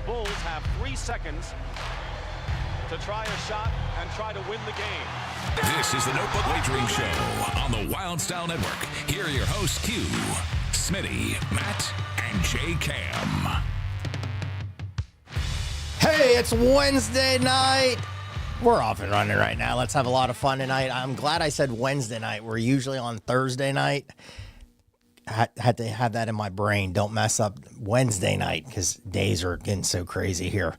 Bulls have 3 seconds to try a shot and try to win the game. This is the Notebook Wagering Show on the Wild Style Network. Here are your hosts, Q, Smitty, Matt, and J Cam. Hey, it's Wednesday night. We're off and running right now. Let's have a lot of fun tonight. I'm glad I said Wednesday night. We're usually on Thursday night. Had to have that in my brain. Don't mess up Wednesday night because days are getting so crazy here.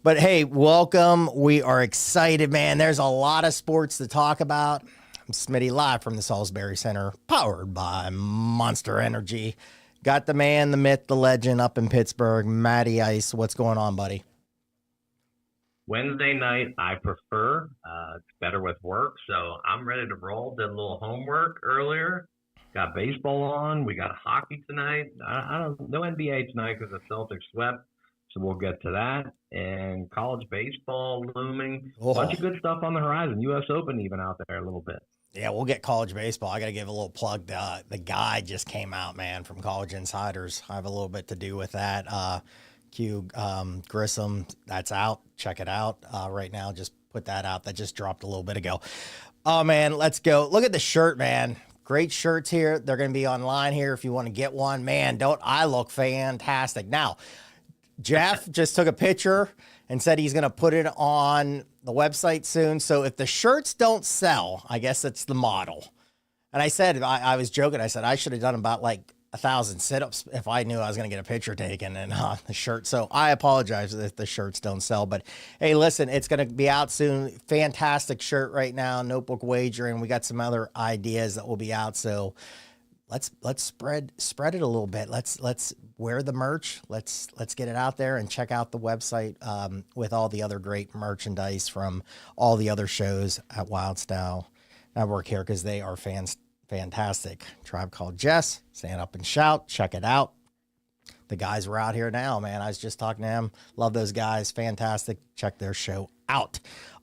But hey, welcome. We are excited, man. There's a lot of sports to talk about. I'm Smitty live from the Salisbury Center, powered by Monster Energy. Got the man, the myth, the legend up in Pittsburgh, Matty Ice. What's going on, buddy? Wednesday night, I prefer. It's better with work, so I'm ready to roll. Did a little homework earlier. Got baseball on. We got hockey tonight. No NBA tonight because the Celtics swept, so we'll get to that. And college baseball looming. A bunch of good stuff on the horizon. U.S. Open even out there a little bit. Yeah, we'll get college baseball. I got to give a little plug. The guide just came out, man, from College Insiders. I have a little bit to do with that. Q Grissom, that's out. Check it out right now. Just put that out. That just dropped a little bit ago. Oh, man, let's go. Look at the shirt, man. Great shirts here. They're going to be online here if you want to get one. Man, don't I look fantastic. Now, Jeff just took a picture and said he's going to put it on the website soon. So if the shirts don't sell, I guess it's the model. And I said, I was joking. I said, I should have done about like 1,000 sit-ups if I knew I was going to get a picture taken and the shirt. So I apologize if the shirts don't sell, but hey, listen, it's going to be out soon. Fantastic shirt right now. Notebook Wagering. We got some other ideas that will be out. So let's spread it a little bit. Let's wear the merch. Let's get it out there and check out the website with all the other great merchandise from all the other shows at Wild Style Network here, because they are fantastic. Tribe Called Jess, Stand Up and Shout. Check it out. The guys were out here now, man. I was just talking to them. Love those guys. Fantastic. Check their show out.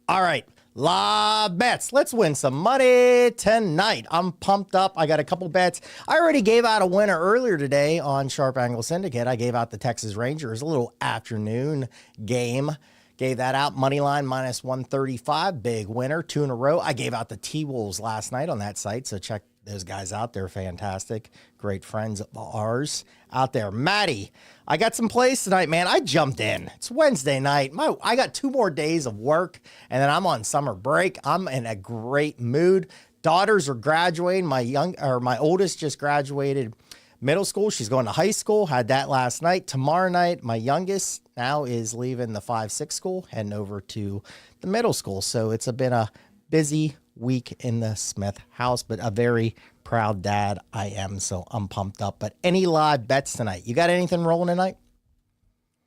All right. La bets. Let's win some money tonight. I'm pumped up. I got a couple bets. I already gave out a winner earlier today on Sharp Angle Syndicate. I gave out the Texas Rangers, a little afternoon game. Gave that out. Moneyline minus 135. Big winner. 2 in a row. I gave out the T-Wolves last night on that site, so check those guys out. They're fantastic. Great friends of ours out there. Matty, I got some plays tonight, man. I jumped in. It's Wednesday night. I got 2 more days of work, and then I'm on summer break. I'm in a great mood. Daughters are graduating. My oldest just graduated middle school. She's going to high school. Had that last night. Tomorrow night, my youngest now is leaving the 5-6 school, heading over to the middle school. So it's been a busy week in the Smith house, but a very proud dad I am. So I'm pumped up. But any live bets tonight? You got anything rolling tonight?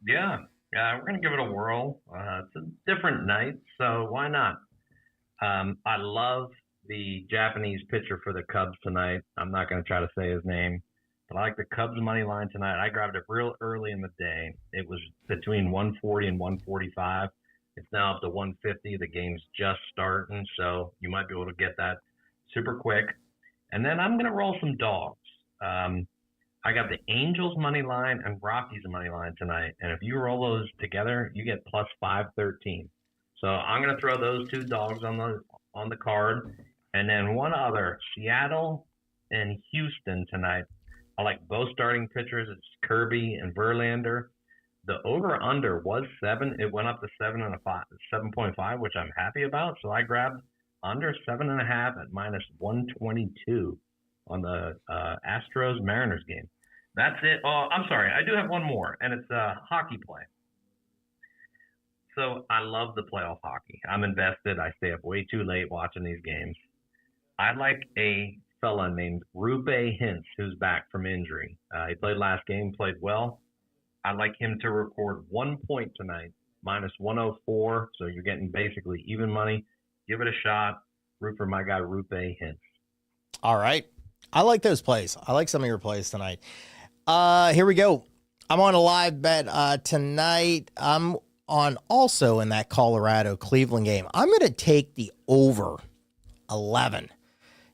Yeah, we're going to give it a whirl. It's a different night, so why not? I love the Japanese pitcher for the Cubs tonight. I'm not going to try to say his name. I like the Cubs money line tonight. I grabbed it real early in the day. It was between 140 and 145. It's now up to 150. The game's just starting, so you might be able to get that super quick. And then I'm going to roll some dogs. I got the Angels money line and Rockies money line tonight. And if you roll those together, you get plus 513. So I'm going to throw those 2 dogs on the card. And then one other, Seattle and Houston tonight. I like both starting pitchers. It's Kirby and Verlander. The over-under was 7. It went up to 7.5, which I'm happy about. So I grabbed under 7.5 at minus 122 on the Astros-Mariners game. That's it. Oh, I'm sorry. I do have one more, and it's a hockey play. So I love the playoff hockey. I'm invested. I stay up way too late watching these games. I like a fella named Rupe Hintz, who's back from injury. He played last game, played well. I'd like him to record 1 point tonight, minus 104. So you're getting basically even money. Give it a shot. Root for my guy, Rupe Hintz. All right. I like those plays. I like some of your plays tonight. Here we go. I'm on a live bet tonight. I'm on also in that Colorado-Cleveland game. I'm going to take the over 11.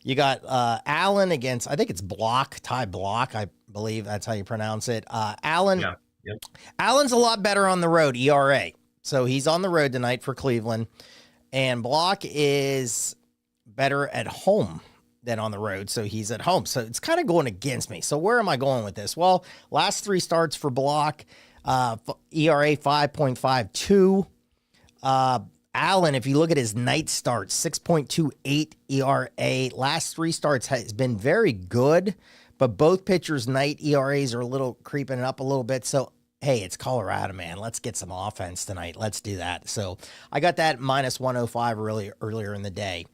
You got Allen against, I think it's Ty Block, I believe that's how you pronounce it. Allen, Yep. Allen's a lot better on the road, ERA. So he's on the road tonight for Cleveland. And Block is better at home than on the road. So he's at home. So it's kind of going against me. So where am I going with this? Well, last 3 starts for Block, ERA 5.52. Allen, if you look at his night starts, 6.28 ERA. Last 3 starts has been very good, but both pitchers' night ERAs are a little creeping up a little bit. So, hey, it's Colorado, man. Let's get some offense tonight. Let's do that. So I got that minus 105 really earlier in the day.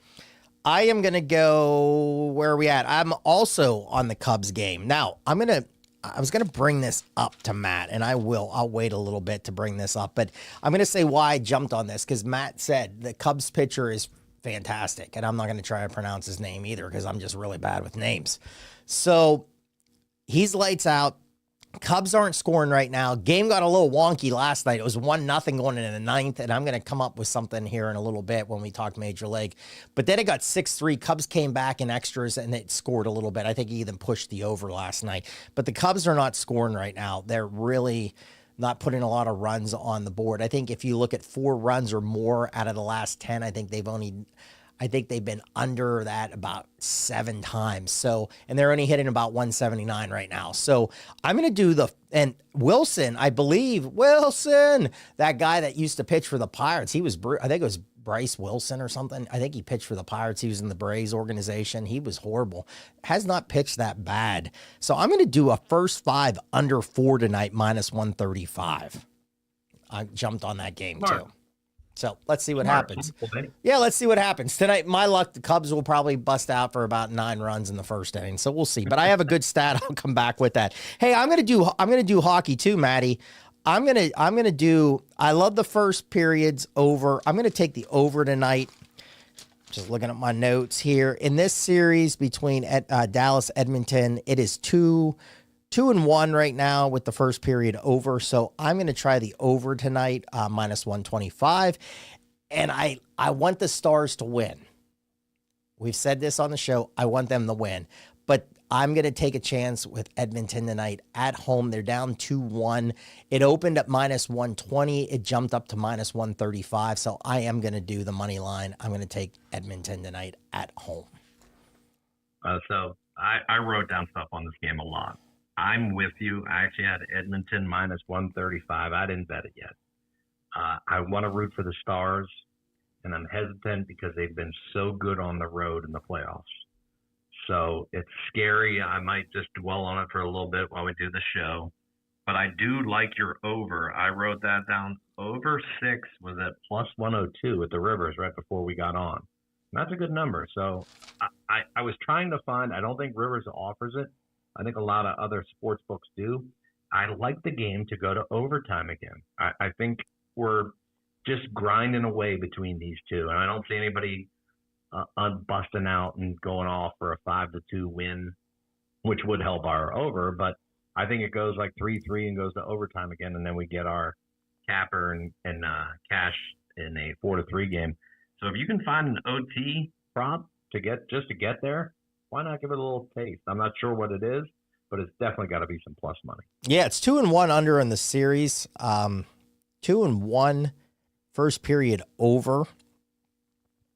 I am going to go, where are we at? I'm also on the Cubs game. Now, I was going to bring this up to Matt, and I'll wait a little bit to bring this up, but I'm going to say why I jumped on this, because Matt said the Cubs pitcher is fantastic, and I'm not going to try to pronounce his name either, because I'm just really bad with names. So he's lights out. Cubs aren't scoring right now. Game got a little wonky last night. It was 1-0 going into the 9th, and I'm going to come up with something here in a little bit when we talk Major League. But then it got 6-3. Cubs came back in extras, and it scored a little bit. I think he even pushed the over last night. But the Cubs are not scoring right now. They're really not putting a lot of runs on the board. I think if you look at 4 runs or more out of the last 10, I think they've been under that about 7 times. So, and they're only hitting about 179 right now. So I'm going to do and Wilson, I believe, that guy that used to pitch for the Pirates, I think it was Bryce Wilson or something. I think he pitched for the Pirates. He was in the Braves organization. He was horrible. Has not pitched that bad. So I'm going to do a first 5 under 4 tonight, minus 135. I jumped on that game too. So let's see what happens. Yeah, let's see what happens. Tonight, my luck, the Cubs will probably bust out for about 9 runs in the first inning. So we'll see. But I have a good stat. I'll come back with that. Hey, I'm gonna do hockey too, Maddie. I love the first periods over. I'm gonna take the over tonight. Just looking at my notes here. In this series between Dallas Edmonton, it is 2-1 right now with the first period over. So I'm going to try the over tonight, minus 125. And I want the Stars to win. We've said this on the show. I want them to win. But I'm going to take a chance with Edmonton tonight at home. They're down 2-1. It opened at minus 120. It jumped up to minus 135. So I am going to do the money line. I'm going to take Edmonton tonight at home. So I wrote down stuff on this game a lot. I'm with you. I actually had Edmonton minus 135. I didn't bet it yet. I want to root for the Stars, and I'm hesitant because they've been so good on the road in the playoffs. So it's scary. I might just dwell on it for a little bit while we do the show. But I do like your over. I wrote that down. Over 6 was at plus 102 at the Rivers right before we got on. And that's a good number. So I was trying to find, I don't think Rivers offers it. I think a lot of other sports books do. I like the game to go to overtime again. I think we're just grinding away between these two, and I don't see anybody busting out and going off for a 5-2 win, which would help our over. But I think it goes like 3-3 and goes to overtime again, and then we get our capper and cash in a 4-3 game. So if you can find an OT prop to get there, why not give it a little taste? I'm not sure what it is, but it's definitely got to be some plus money. Yeah, it's 2-1 under in the series. 2-1 first period over.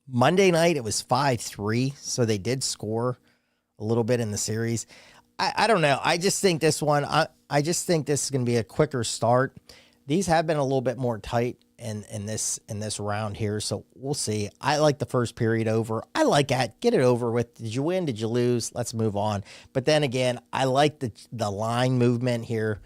Monday night, it was 5-3, so they did score a little bit in the series. I don't know. I just think this one, I just think this is going to be a quicker start. These have been a little bit more tight in this round here, so we'll see. I like the first period over. I like that. Get it over with. Did you win? Did you lose? Let's move on. But then again, I like the line movement here.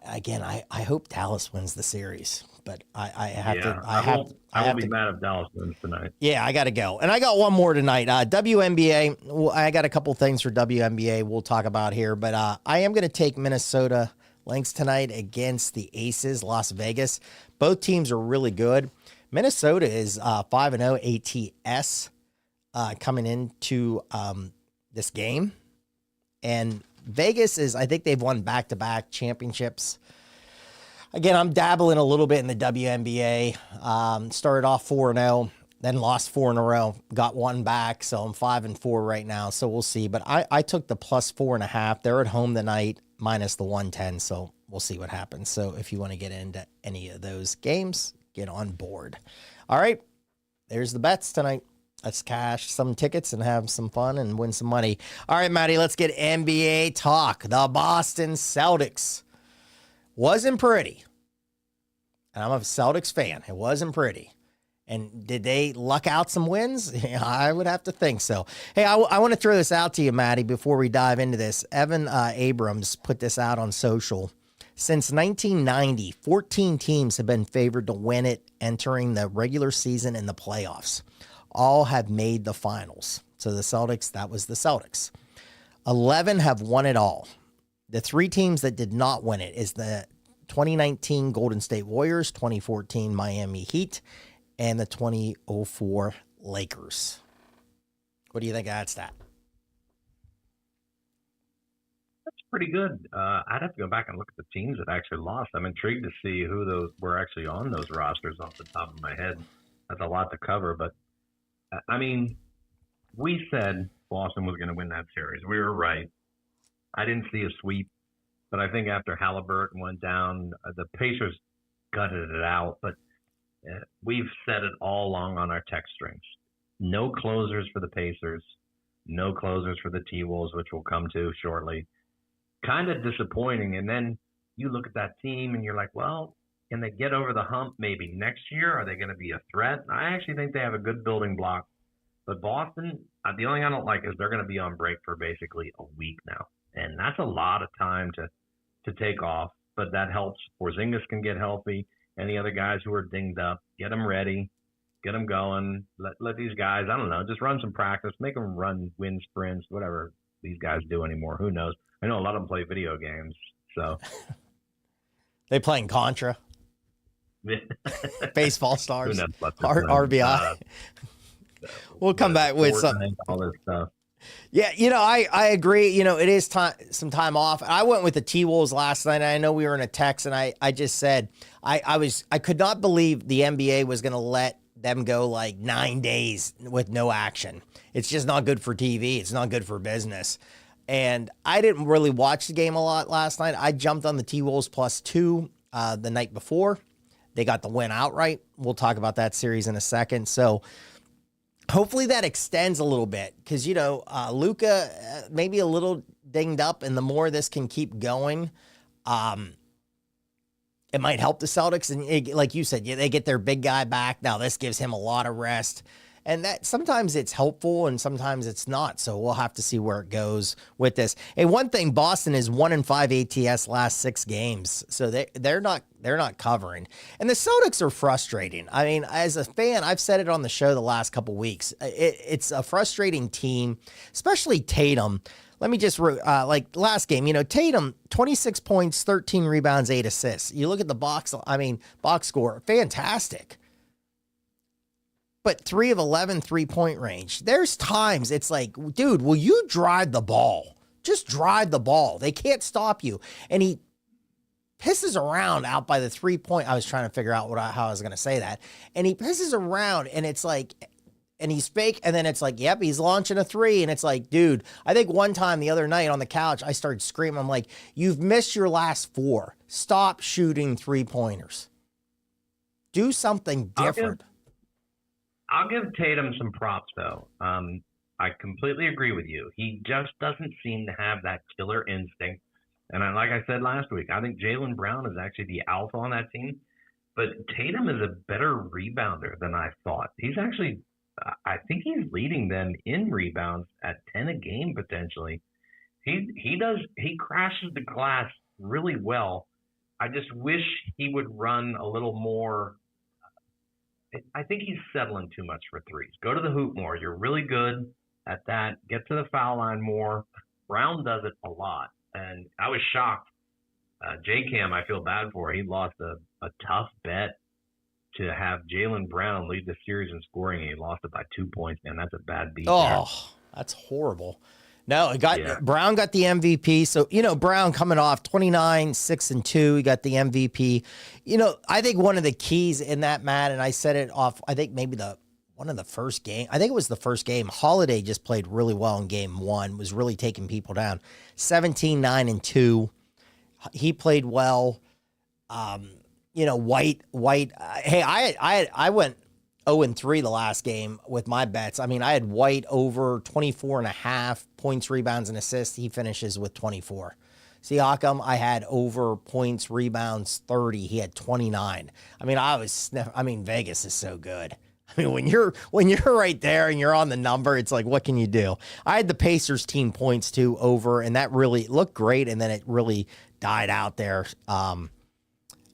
Again, I hope Dallas wins the series, but I will be mad if Dallas wins tonight. Yeah, I got to go. And I got one more tonight. WNBA, I got a couple things for WNBA we'll talk about here, but I am going to take Minnesota Lynx tonight against the Aces, Las Vegas. Both teams are really good. Minnesota is 5-0 ATS coming into this game. And Vegas is, I think they've won back-to-back championships. Again, I'm dabbling a little bit in the WNBA. Started off 4-0, then lost 4 in a row, got 1 back, so I'm 5-4 right now, so we'll see. But I took the plus 4.5. They're at home tonight, minus the 110, so we'll see what happens. So if you want to get into any of those games, get on board. All right, there's the bets tonight. Let's cash some tickets and have some fun and win some money. All right, Maddie, let's get NBA talk. The Boston Celtics wasn't pretty. And I'm a Celtics fan. It wasn't pretty. And did they luck out some wins? Yeah, I would have to think so. Hey, I want to throw this out to you, Maddie, before we dive into this. Evan Abrams put this out on social. Since 1990, 14 teams have been favored to win it entering the regular season and the playoffs. All have made the finals. So the Celtics, that was the Celtics. 11 have won it all. The 3 teams that did not win it is the 2019 Golden State Warriors, 2014 Miami Heat, and the 2004 Lakers. What do you think of that stat? That's pretty good. I'd have to go back and look at the teams that actually lost. I'm intrigued to see who those were actually on those rosters off the top of my head. That's a lot to cover, but I mean, we said Boston was going to win that series. We were right. I didn't see a sweep, but I think after Halliburton went down, the Pacers gutted it out. But we've said it all along on our text strings. No closers for the Pacers, no closers for the T-Wolves, which we'll come to shortly. Kind of disappointing. And then you look at that team and you're like, well, can they get over the hump maybe next year? Are they going to be a threat? I actually think they have a good building block. But Boston, the only thing I don't like is they're going to be on break for basically a week now. And that's a lot of time to take off. But that helps. Porzingis can get healthy. Any other guys who are dinged up, get them ready, get them going. Let these guys, I don't know, just run some practice, make them run wind sprints, whatever these guys do anymore. Who knows? I know a lot of them play video games. So they playing Contra. Baseball stars. RBI. We'll come back with something. All this stuff. Yeah, I agree. It is some time off. I went with the T-Wolves last night. I know we were in a text, and I just said I could not believe the NBA was going to let them go like 9 days with no action. It's just not good for TV. It's not good for business. And I didn't really watch the game a lot last night. I jumped on the T-Wolves +2 the night before. They got the win outright. We'll talk about that series in a second. So hopefully that extends a little bit because, Luka maybe a little dinged up, and the more this can keep going, it might help the Celtics. And like you said, they get their big guy back. Now this gives him a lot of rest. And that sometimes it's helpful and sometimes it's not. So we'll have to see where it goes with this. Hey, one thing, Boston is 1-5 ATS last 6 games. So they're not covering. And the Celtics are frustrating. I mean, as a fan, I've said it on the show the last couple weeks. It's a frustrating team, especially Tatum. Let me just, like last game, Tatum, 26 points, 13 rebounds, 8 assists. You look at the box score, fantastic. But 3 of 11 3-point range. There's times it's like, dude, will you drive the ball? Just drive the ball. They can't stop you. And he pisses around out by the 3-point. I was trying to figure out how I was going to say that. And he pisses around, and it's like, and he's fake. And then it's like, yep, he's launching a 3. And it's like, dude, I think one time the other night on the couch, I started screaming. I'm like, you've missed your last 4. Stop shooting 3-pointers. Do something different. I'll give Tatum some props, though. I completely agree with you. He just doesn't seem to have that killer instinct. And like I said last week, I think Jaylen Brown is actually the alpha on that team. But Tatum is a better rebounder than I thought. He's actually, I think he's leading them in rebounds at 10 a game potentially. He crashes the glass really well. I just wish he would run a little more. I think he's settling too much for threes. Go to the hoop more. You're really good at that. Get to the foul line more. Brown does it a lot. And I was shocked. J-Cam, I feel bad for. He lost a tough bet to have Jaylen Brown lead the series in scoring, and he lost it by 2 points. Man, that's a bad beat. Oh, that's horrible. No, Brown got the MVP. So, Brown coming off 29, 6-2. He got the MVP. I think one of the keys in that, Matt, and I said it off, I think maybe one of the first game. I think it was the first game. Holiday just played really well in game 1, was really taking people down. 17, 9-2. He played well. White. Hey, I went 0-3 the last game with my bets. I mean, I had White over 24.5 points, rebounds, and assists. He finishes with 24. Siakam, I had over points, rebounds, 30. He had 29. I mean, Vegas is so good. I mean, when you're right there and you're on the number, it's like, what can you do? I had the Pacers team points too over, and that really looked great, and then it really died out there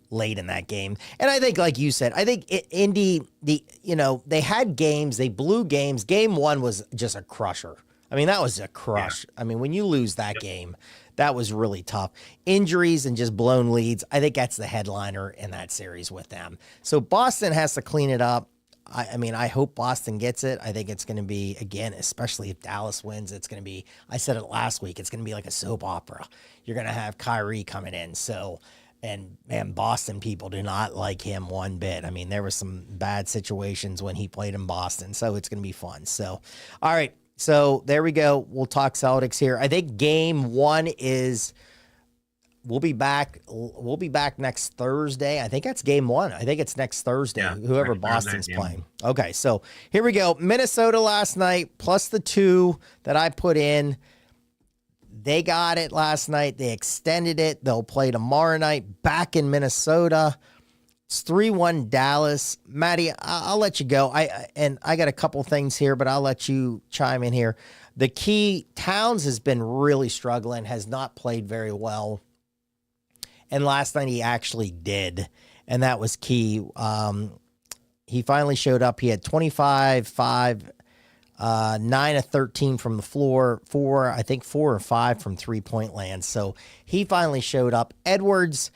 late in that game. And I think, like you said, I think Indy, they had games, they blew games. Game 1 was just a crusher. I mean, that was a crush. Yeah. I mean, when you lose that game, that was really tough. Injuries and just blown leads, I think that's the headliner in that series with them. So Boston has to clean it up. I hope Boston gets it. I think it's going to be, again, especially if Dallas wins, it's going to be, I said it last week, it's going to be like a soap opera. You're going to have Kyrie coming in. So, and man, Boston people do not like him one bit. I mean, there were some bad situations when he played in Boston. So it's going to be fun. So, all right. So there we go. We'll talk Celtics here. I think game 1 is, we'll be back next Thursday. I think that's game 1. I think it's next Thursday, whoever Boston's playing. Okay, so here we go. Minnesota last night, plus the 2 that I put in. They got it last night. They extended it. They'll play tomorrow night back in Minnesota. It's 3-1 Dallas. Maddie, I'll let you go. I got a couple things here, but I'll let you chime in here. The key, Towns has been really struggling, has not played very well. And last night he actually did, and that was key. He finally showed up. He had 25, 5, 9 of 13 from the floor, 4 or 5 from three-point land. So he finally showed up. Edwards,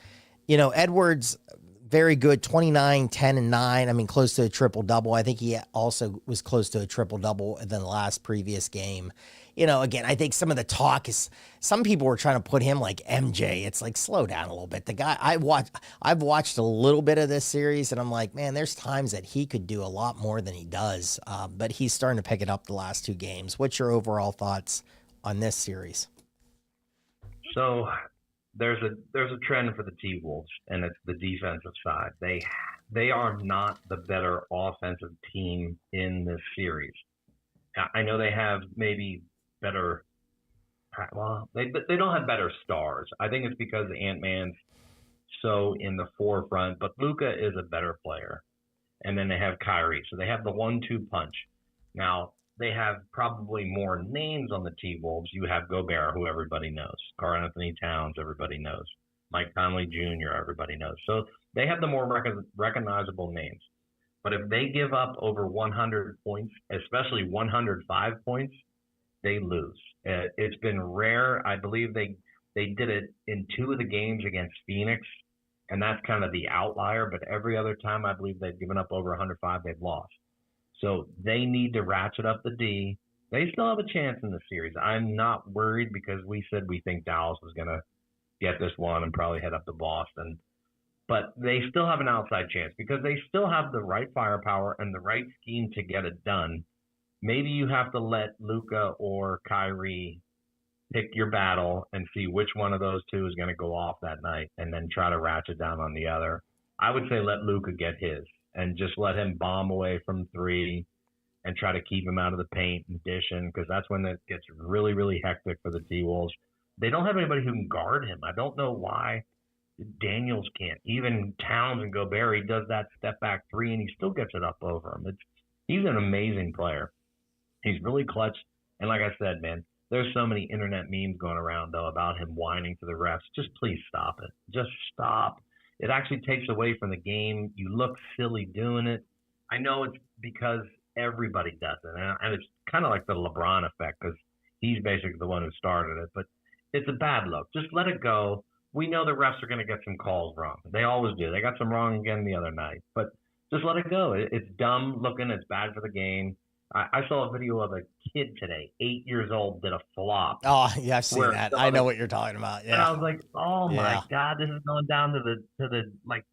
very good, 29, 10, and 9. I mean, close to a triple-double. I think he also was close to a triple-double in the last previous game. Again, I think some of the talk is, some people were trying to put him like MJ. It's like, slow down a little bit. The guy, I've watched a little bit of this series, and I'm like, man, there's times that he could do a lot more than he does. But he's starting to pick it up the last 2 games. What's your overall thoughts on this series? So there's a trend for the T-Wolves, and it's the defensive side. They are not the better offensive team in this series. I know they have maybe better. Well, they don't have better stars. I think it's because Ant-Man's so in the forefront, but Luka is a better player. And then they have Kyrie. So they have the 1-2 punch. Now, they have probably more names on the T-Wolves. You have Gobert, who everybody knows. Karl Anthony Towns, everybody knows. Mike Conley Jr., everybody knows. So they have the more recognizable names. But if they give up over 100 points, especially 105 points, they lose. It's been rare. I believe they did it in 2 of the games against Phoenix, and that's kind of the outlier. But every other time, I believe they've given up over 105, they've lost. So they need to ratchet up the D. They still have a chance in the series. I'm not worried because we said we think Dallas was going to get this one and probably head up to Boston. But they still have an outside chance because they still have the right firepower and the right scheme to get it done. Maybe you have to let Luka or Kyrie pick your battle and see which one of those 2 is going to go off that night and then try to ratchet down on the other. I would say let Luka get his and just let him bomb away from 3 and try to keep him out of the paint and dishing, because that's when it gets really, really hectic for the T-Wolves. They don't have anybody who can guard him. I don't know why Daniels can't. Even Towns and Gobert, he does that step back 3 and he still gets it up over him. He's an amazing player. He's really clutch. And like I said, man, there's so many internet memes going around, though, about him whining to the refs. Just please stop it. Just stop. It actually takes away from the game. You look silly doing it. I know it's because everybody does it. And it's kind of like the LeBron effect because he's basically the one who started it. But it's a bad look. Just let it go. We know the refs are going to get some calls wrong. They always do. They got some wrong again the other night. But just let it go. It's dumb looking. It's bad for the game. I saw a video of a kid today, 8 years old, did a flop. Oh, yeah, I've seen that. I know what you're talking about. Yeah. And I was like, oh, my God, this is going down to the like,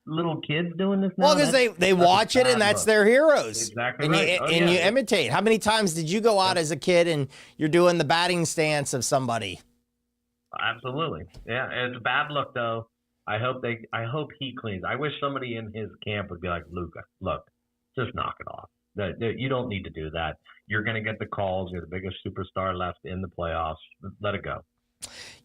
little kids doing this now? Well, because they watch it, and that's their heroes. Exactly and right. You imitate. How many times did you go out as a kid and you're doing the batting stance of somebody? Absolutely. Yeah, it's a bad look though. I hope he cleans. I wish somebody in his camp would be like, Luka, look, just knock it off. You don't need to do that. You're going to get the calls. You're the biggest superstar left in the playoffs. Let it go.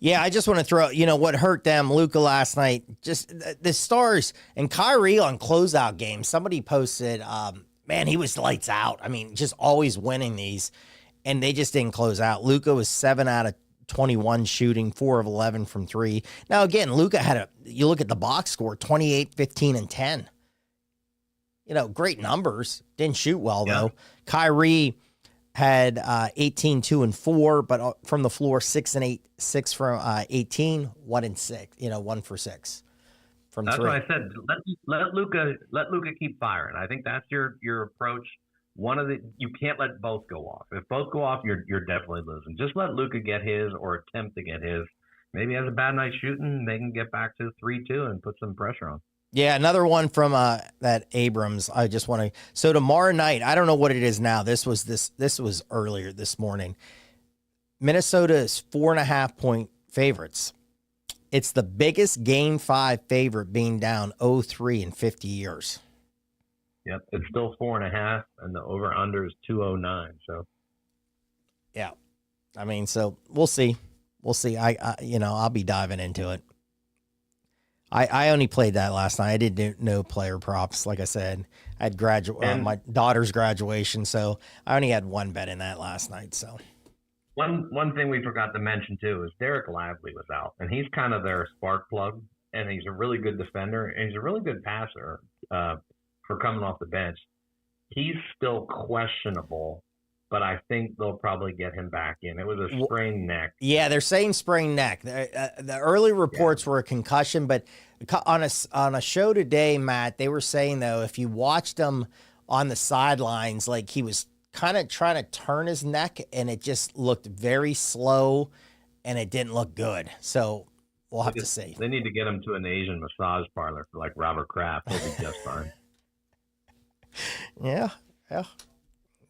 Yeah, I just want to throw, what hurt them, Luka last night, just the Stars and Kyrie on closeout games. Somebody posted, man, he was lights out. I mean, just always winning these, and they just didn't close out. Luka was 7 out of 21 shooting, 4 of 11 from 3. Now, again, Luka you look at the box score, 28, 15, and 10. Great numbers. Didn't shoot well, though. Kyrie had 18, 2, and 4, but from the floor, 6 and 8, 6 from 18, 1 and 6, 1 for 6 from 3. That's what I said. Let Luka keep firing. I think that's your approach. You can't let both go off. If both go off, you're definitely losing. Just let Luka get his or attempt to get his. Maybe he has a bad night shooting, they can get back to 3-2 and put some pressure on. Yeah, another one from that Abrams. I just want to. So tomorrow night, I don't know what it is now. This was earlier this morning. Minnesota is 4.5-point favorites. It's the biggest Game 5 favorite, being down 0-3 in 50 years. Yep, it's still 4.5, and the over under is 209. So, yeah, I mean, so we'll see. We'll see. I'll be diving into it. I only played that last night. I didn't know player props. Like I said, I had my daughter's graduation, so I only had one bet in that last night. So one thing we forgot to mention too is Derek Lively was out, and he's kind of their spark plug, and he's a really good defender, and he's a really good passer for coming off the bench. He's still questionable, but I think they'll probably get him back in. It was a sprained neck. Yeah, they're saying sprained neck. The early reports were a concussion, but on a show today, Matt, they were saying, though, if you watched him on the sidelines, like he was kind of trying to turn his neck, and it just looked very slow, and it didn't look good. So we'll have to see. They need to get him to an Asian massage parlor for like Robert Kraft. He'll be just fine. Yeah.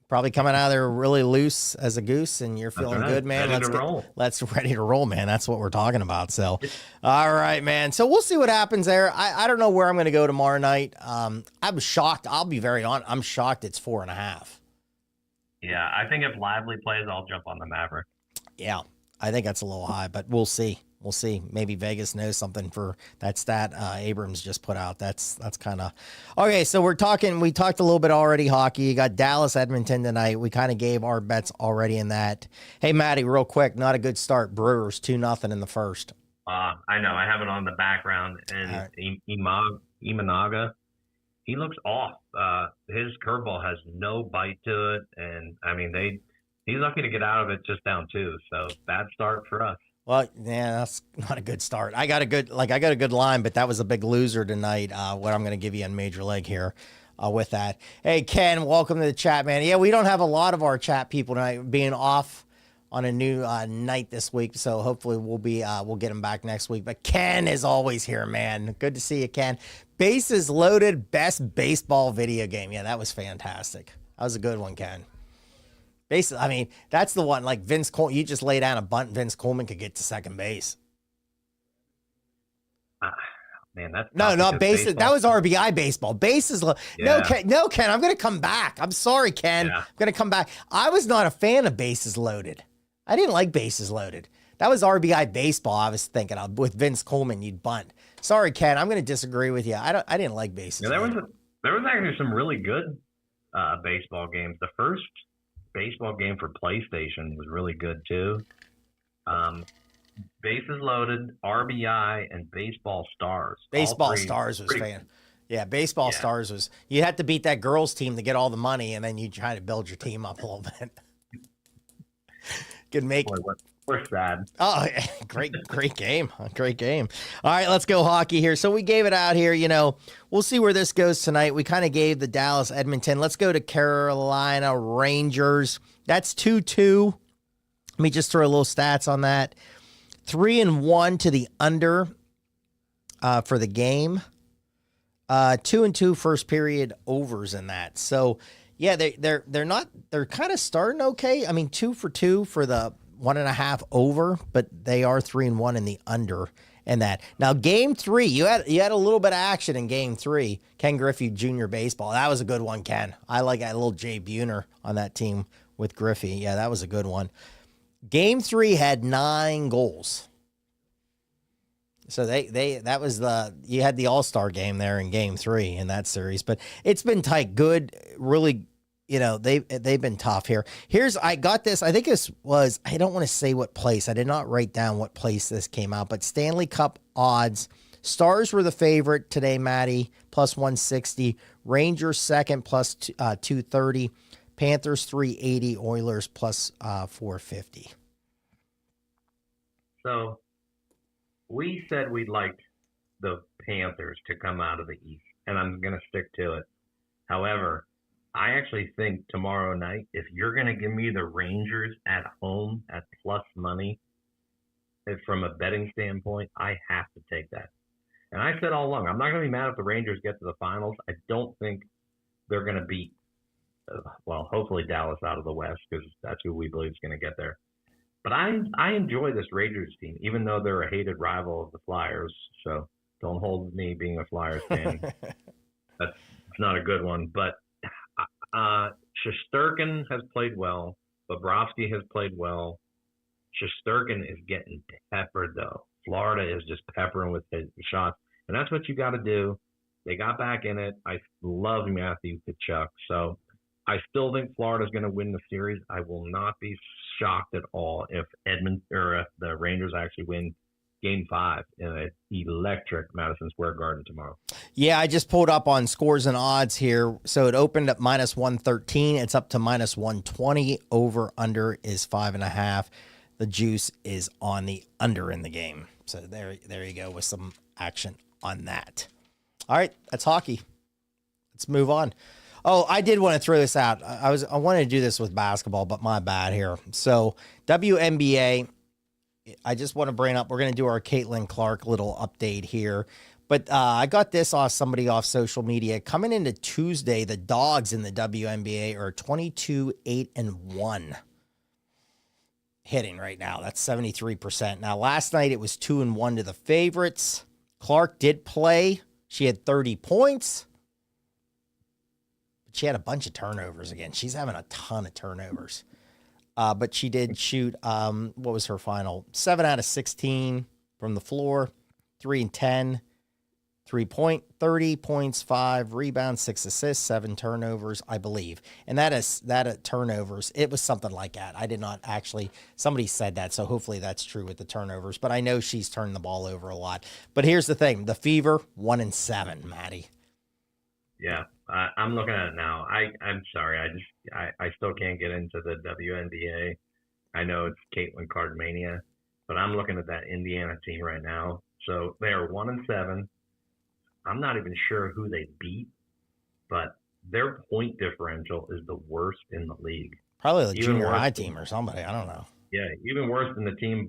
Probably coming out of there really loose as a goose, and you're feeling good, man. Ready to roll, man. That's what we're talking about. So, all right, man. So we'll see what happens there. I don't know where I'm going to go tomorrow night. I'm shocked. I'll be very honest. I'm shocked it's 4.5. Yeah, I think if Lively plays, I'll jump on the Maverick. Yeah, I think that's a little high, but we'll see. We'll see. Maybe Vegas knows something for that stat Abrams just put out. That's kind of okay. So we talked a little bit already hockey. You got Dallas, Edmonton tonight. We kind of gave our bets already in that. Hey, Matty, real quick, not a good start. Brewers 2-0 in the first. I know. I have it on the background, and Imanaga, he looks off. His curveball has no bite to it, and I mean he's lucky to get out of it just down 2. So bad start for us. Well, yeah, that's not a good start. I got a good line, but that was a big loser tonight. What I'm going to give you on Major League here with that. Hey, Ken, welcome to the chat, man. Yeah, we don't have a lot of our chat people tonight, being off on a new night this week, so hopefully we'll get him back next week. But Ken is always here, man. Good to see you, Ken. Bases Loaded, best baseball video game. Yeah, that was fantastic. That was a good one, Ken. Basically, I mean, that's the one, like Vince Coleman, you just lay down a bunt, Vince Coleman could get to second base. Man, that's not bases. That was RBI baseball. Bases. Yeah. No, Ken, I'm going to come back. I'm sorry, Ken. Yeah. I'm going to come back. I was not a fan of Bases Loaded. I didn't like Bases Loaded. That was RBI baseball I was thinking of. With Vince Coleman, you'd bunt. Sorry, Ken, I'm going to disagree with you. I didn't like Bases Loaded. There was actually some really good baseball games. The first baseball game for PlayStation was really good too. Bases Loaded, RBI, and Baseball Stars. Baseball Stars was fan. Yeah, Baseball Stars was. You had to beat that girls team to get all the money, and then you try to build your team up a little bit. Could make. Boy, we're sad. Oh, great game. Great game. All right, let's go hockey here. So we gave it out here. We'll see where this goes tonight. We kind of gave the Dallas, Edmonton. Let's go to Carolina Rangers. That's 2-2. Let me just throw a little stats on that. 3-1 to the under for the game. 2-2 first period overs in that. So yeah, they're kind of starting okay. I mean, 2 for 2 for the 1.5 over, but they are 3-1 in the under. And that now game 3, you had a little bit of action in game 3. Ken Griffey Jr. baseball. That was a good one, Ken. I like that little Jay Buhner on that team with Griffey. Yeah, that was a good one. Game 3 had 9 goals. So that was you had the All-Star game there in game 3 in that series, but it's been tight, good, really. They've been tough here. I got this. I think this was, I don't want to say what place. I did not write down what place this came out, but Stanley Cup odds. Stars were the favorite today, Maddie, plus 160. Rangers second, plus 230. Panthers 380. Oilers plus 450. So we said we'd like the Panthers to come out of the East, and I'm going to stick to it. However, I actually think tomorrow night, if you're going to give me the Rangers at home at plus money, from a betting standpoint, I have to take that. And I said all along, I'm not going to be mad if the Rangers get to the finals. I don't think they're going to beat, hopefully Dallas out of the West, because that's who we believe is going to get there. But I enjoy this Rangers team, even though they're a hated rival of the Flyers. So don't hold me being a Flyers fan. That's not a good one. But Shesterkin has played well. Bobrovsky has played well. Shesterkin is getting peppered, though. Florida is just peppering with his shots. And that's what you got to do. They got back in it. I love Matthew Tkachuk. So I still think Florida's going to win the series. I will not be shocked at all if if the Rangers actually win Game 5 in an electric Madison Square Garden tomorrow. Yeah, I just pulled up on scores and odds here. So it opened at minus 113. It's up to minus 120. Over under is 5.5. The juice is on the under in the game. So there you go with some action on that. All right, that's hockey. Let's move on. Oh, I did want to throw this out. I wanted to do this with basketball, but my bad here. So WNBA, I just want to bring up, we're going to do our Caitlin Clark little update here. But I got this off somebody off social media. Coming into Tuesday, the Dogs in the WNBA are 22-8-1 hitting right now. That's 73%. Now, last night it was 2-1 to the favorites. Clark did play. She had 30 points. But she had a bunch of turnovers again. She's having a ton of turnovers. But she did shoot, what was her final? 7 out of 16 from the floor, 3 and 10, 3-point, 30 points, 5 rebounds, 6 assists, 7 turnovers, I believe. And that turnovers, it was something like that. I did not actually, somebody said that, so hopefully that's true with the turnovers. But I know she's turned the ball over a lot. But here's the thing, the Fever, 1-7, Maddie. Yeah, I'm looking at it now. I'm sorry, I still can't get into the WNBA. I know it's Caitlin Clark mania, but I'm looking at that Indiana team right now. So they are 1-7. I'm not even sure who they beat, but their point differential is the worst in the league. Probably the junior high team or somebody. I don't know. Yeah, even worse than the team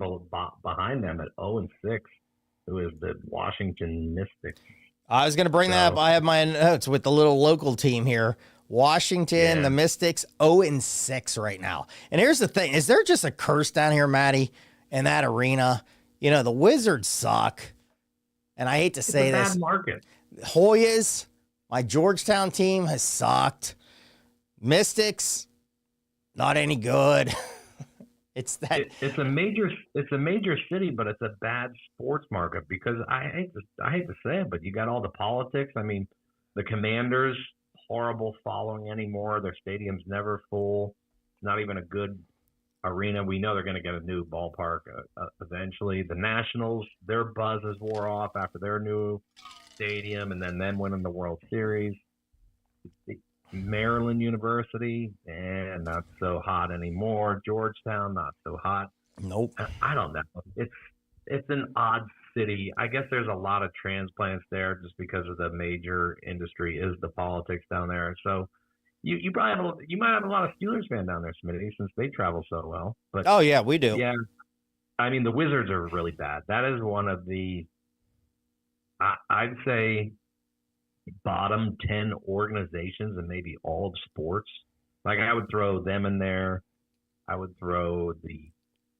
behind them at 0-6, who is the Washington Mystics. I was going to bring that up. I have my notes with the little local team here. Washington, the Mystics, 0-6 right now. And here's the thing. Is there just a curse down here, Maddie, in that arena? You know, the Wizards suck. And I hate to say this. Bad market. Hoyas, my Georgetown team has sucked. Mystics, not any good. It's a major city, but it's a bad sports market because I hate to say it, but you got all the politics. I mean, the Commanders, horrible following anymore. Their stadium's never full. It's not even a good arena. We know they're going to get a new ballpark eventually. The Nationals, their buzz has wore off after their new stadium and then them winning the World Series. Maryland University, not so hot anymore. Georgetown, not so hot. Nope. I don't know. It's an odd city. I guess there's a lot of transplants there just because of the major industry is the politics down there. So you probably you might have a lot of Steelers fans down there, Smitty, since they travel so well. But oh yeah, we do. Yeah, I mean the Wizards are really bad. That is one of the I'd say bottom 10 organizations in maybe all of sports. Like I would throw them in there. I would throw the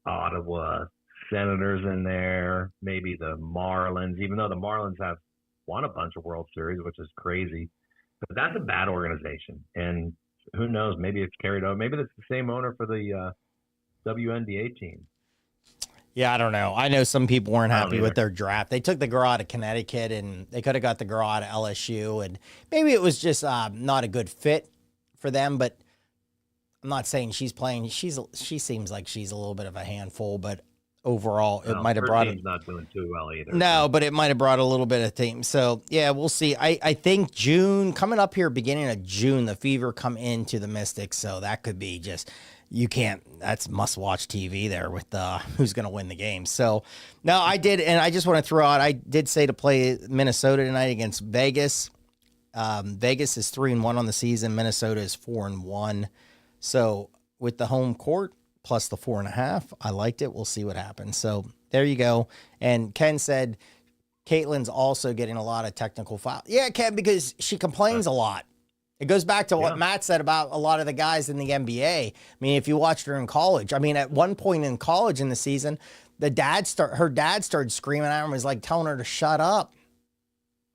Ottawa Senators in there, maybe the Marlins, even though the Marlins have won a bunch of World Series, which is crazy. But that's a bad organization. And who knows? Maybe it's carried over. Maybe it's the same owner for the WNBA team. Yeah, I don't know. I know some people weren't I don't happy with either. their draft. They took the girl out of Connecticut, and they could have got the girl out of LSU, and maybe it was just not a good fit for them. But I'm not saying she's playing. She seems like she's a little bit of a handful, but overall, it might have Her brought team's not doing too well either. no, but it might have brought a little bit of team. So yeah, we'll see. I think June coming up here, beginning of June, the Fever come into the Mystics, so that could be just. You can't, that's must watch TV there with who's going to win the game. So, no, I did, and I just want to throw out, I did say to play Minnesota tonight against Vegas. Vegas is 3-1 on the season. Minnesota is 4-1. So, with the home court plus the 4.5, I liked it. We'll see what happens. So, there you go. And Ken said, Caitlin's also getting a lot of technical fouls. Yeah, Ken, because she complains a lot. It goes back to what Matt said about a lot of the guys in the NBA. I mean, if you watched her in college, I mean, at one point in college in the season, her dad started screaming at her and was like telling her to shut up.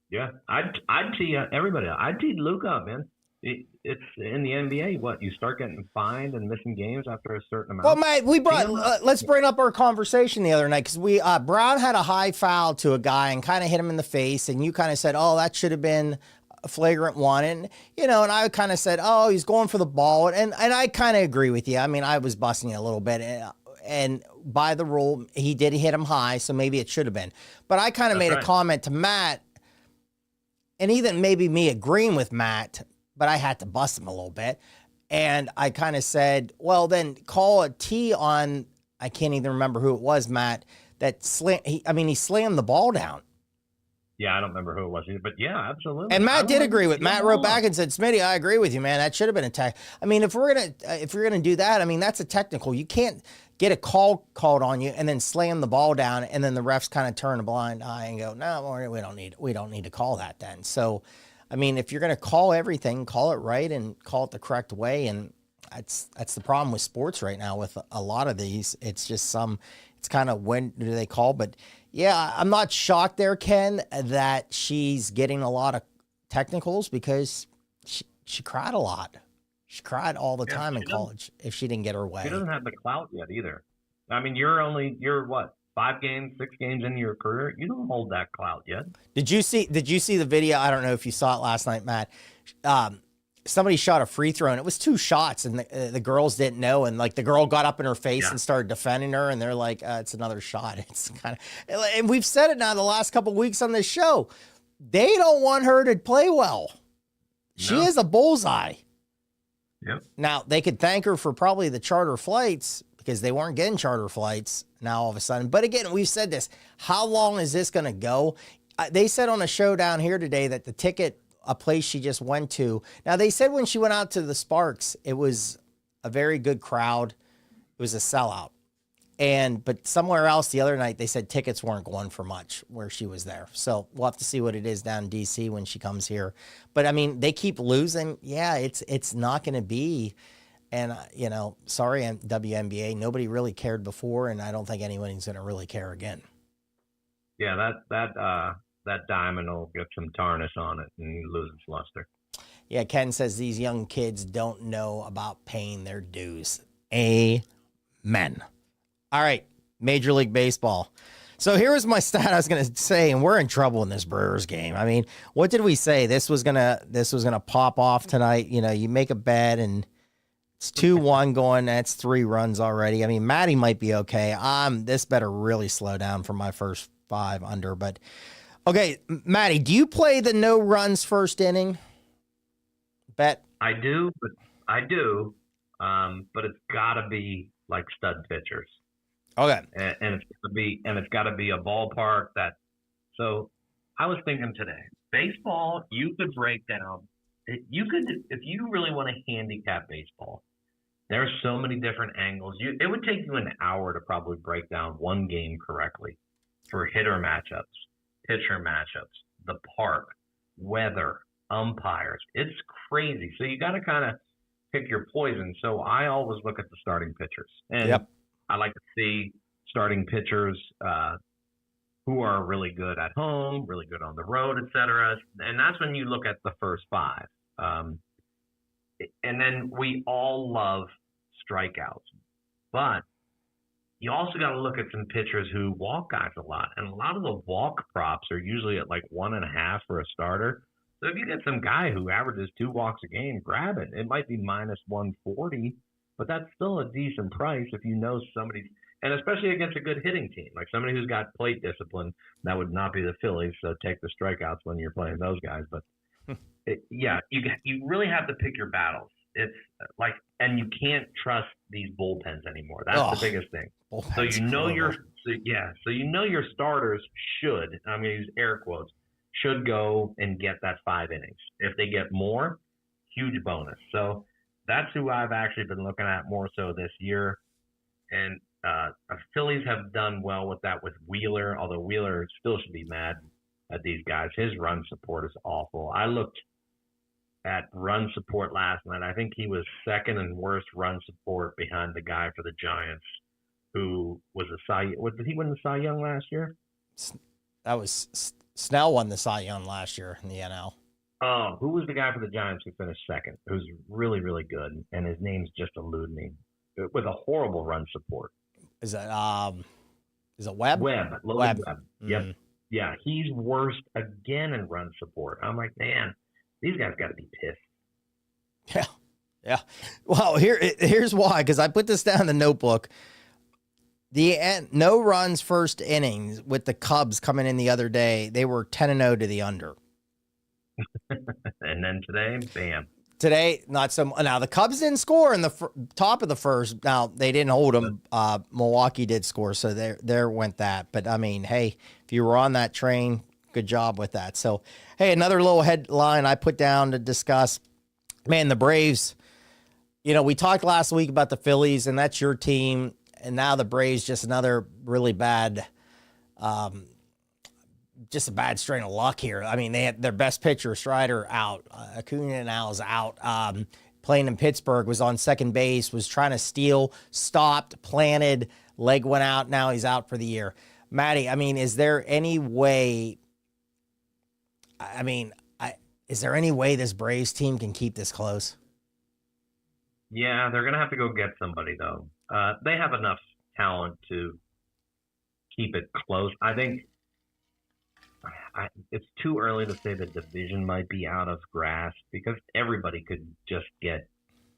Yeah, I'd tee everybody. I'd tee Luke up, man. It's in the NBA. What, you start getting fined and missing games after a certain amount? Well, Matt, let's bring up our conversation the other night because Brown had a high foul to a guy and kind of hit him in the face, and you kind of said, "Oh, that should have been a flagrant one," and and I kind of said, "Oh, he's going for the ball," and I kind of agree with you. I mean, I was busting you a little bit, and by the rule, he did hit him high, so maybe it should have been. But I kind of made a comment to Matt, and even maybe me agreeing with Matt, but I had to bust him a little bit, and I kind of said, "Well, then call a T on." I can't even remember who it was, Matt. That he slammed the ball down. Yeah, I don't remember who it was either, but yeah, absolutely. And Matt did agree with. Matt wrote back and said, "Smitty, I agree with you, man. That should have been a tech. I mean, if you're gonna do that, I mean, that's a technical. You can't get a call called on you and then slam the ball down, and then the refs kind of turn a blind eye and go, no, we don't need to call that then. So, I mean, if you're gonna call everything, call it right and call it the correct way. And that's the problem with sports right now with a lot of these. It's just it's kind of when do they call, but. Yeah, I'm not shocked there, Ken, that she's getting a lot of technicals because she cried a lot. She cried all the time in college if she didn't get her way. She doesn't have the clout yet either. I mean, you're what, 5 games, 6 games into your career? You don't hold that clout yet. Did you see the video? I don't know if you saw it last night, Matt. Somebody shot a free throw and it was 2 shots and the girls didn't know. And like the girl got up in her face and started defending her. And they're like, it's another shot. It's kind of, and we've said it now the last couple of weeks on this show. They don't want her to play well. No. She is a bullseye. Yep. Now they could thank her for probably the charter flights because they weren't getting charter flights now all of a sudden. But again, we've said this, how long is this going to go? They said on a show down here today that the ticket, a place she just went to. Now, they said when she went out to the Sparks, it was a very good crowd. It was a sellout. But somewhere else the other night, they said tickets weren't going for much where she was there. So we'll have to see what it is down in D.C. when she comes here. But, I mean, they keep losing. Yeah, it's not going to be. And, sorry, WNBA, nobody really cared before, and I don't think anyone's going to really care again. Yeah, that diamond will get some tarnish on it and lose its luster. Yeah, Ken says these young kids don't know about paying their dues. Amen. All right, Major League Baseball. So here was my stat I was going to say, and we're in trouble in this Brewers game. I mean, what did we say? This was gonna pop off tonight. You make a bet, and it's 2-1 going. That's 3 runs already. I mean, Matty might be okay. This better really slow down for my first 5 under, but. Okay, Matty, do you play the no runs first inning bet? I do, but it's got to be like stud pitchers. Okay, and it's got to be a ballpark that. So I was thinking today, baseball, you could break down. If you really want to handicap baseball, there's so many different angles. It would take you an hour to probably break down one game correctly for hitter matchups. Pitcher matchups, the park, weather, umpires. It's crazy. So you got to kind of pick your poison. So I always look at the starting pitchers. And I like to see starting pitchers who are really good at home, really good on the road, et cetera. And that's when you look at the first five. And then we all love strikeouts. But you also got to look at some pitchers who walk guys a lot. And a lot of the walk props are usually at like 1.5 for a starter. So if you get some guy who averages 2 walks a game, grab it. It might be minus 140, but that's still a decent price if you know somebody's, and especially against a good hitting team, like somebody who's got plate discipline. That would not be the Phillies, so take the strikeouts when you're playing those guys. But you really have to pick your battles. It's like, and you can't trust these bullpens anymore. That's the biggest thing. So you know your starters should, I'm going to use air quotes, should go and get that 5 innings. If they get more, huge bonus. So that's who I've actually been looking at more so this year. And Phillies have done well with that with Wheeler, although Wheeler still should be mad at these guys. His run support is awful. I looked at run support last night. I think he was second and worst run support behind the guy for the Giants who was did he win the Cy Young last year? That was Snell won the Cy Young last year in the NL. Oh, who was the guy for the Giants who finished second? Who's really, really good, and his name's just eluding me. With a horrible run support. Is it Webb? Webb. Mm-hmm. Yep. Yeah, he's worst again in run support. I'm like, man, these guys got to be pissed. Yeah. Well, here's why, because I put this down in the notebook. The no runs first innings with the Cubs coming in the other day, they were 10-0 to the under. And then today, bam. Today, not so. Now the Cubs didn't score in the top of the first. Now they didn't hold them. Milwaukee did score, so there went that. But I mean, hey, if you were on that train, good job with that. So, hey, another little headline I put down to discuss. Man, the Braves. You know, we talked last week about the Phillies, and that's your team. And now the Braves, just another really bad, just a bad strain of luck here. I mean, they had their best pitcher, Strider, out. Acuna now is out. Playing in Pittsburgh, was on second base, was trying to steal, stopped, planted, leg went out. Now he's out for the year. Matty, I mean, is there any way, is there any way this Braves team can keep this close? Yeah, they're going to have to go get somebody, though. They have enough talent to keep it close. I think it's too early to say the division might be out of grasp because everybody could just get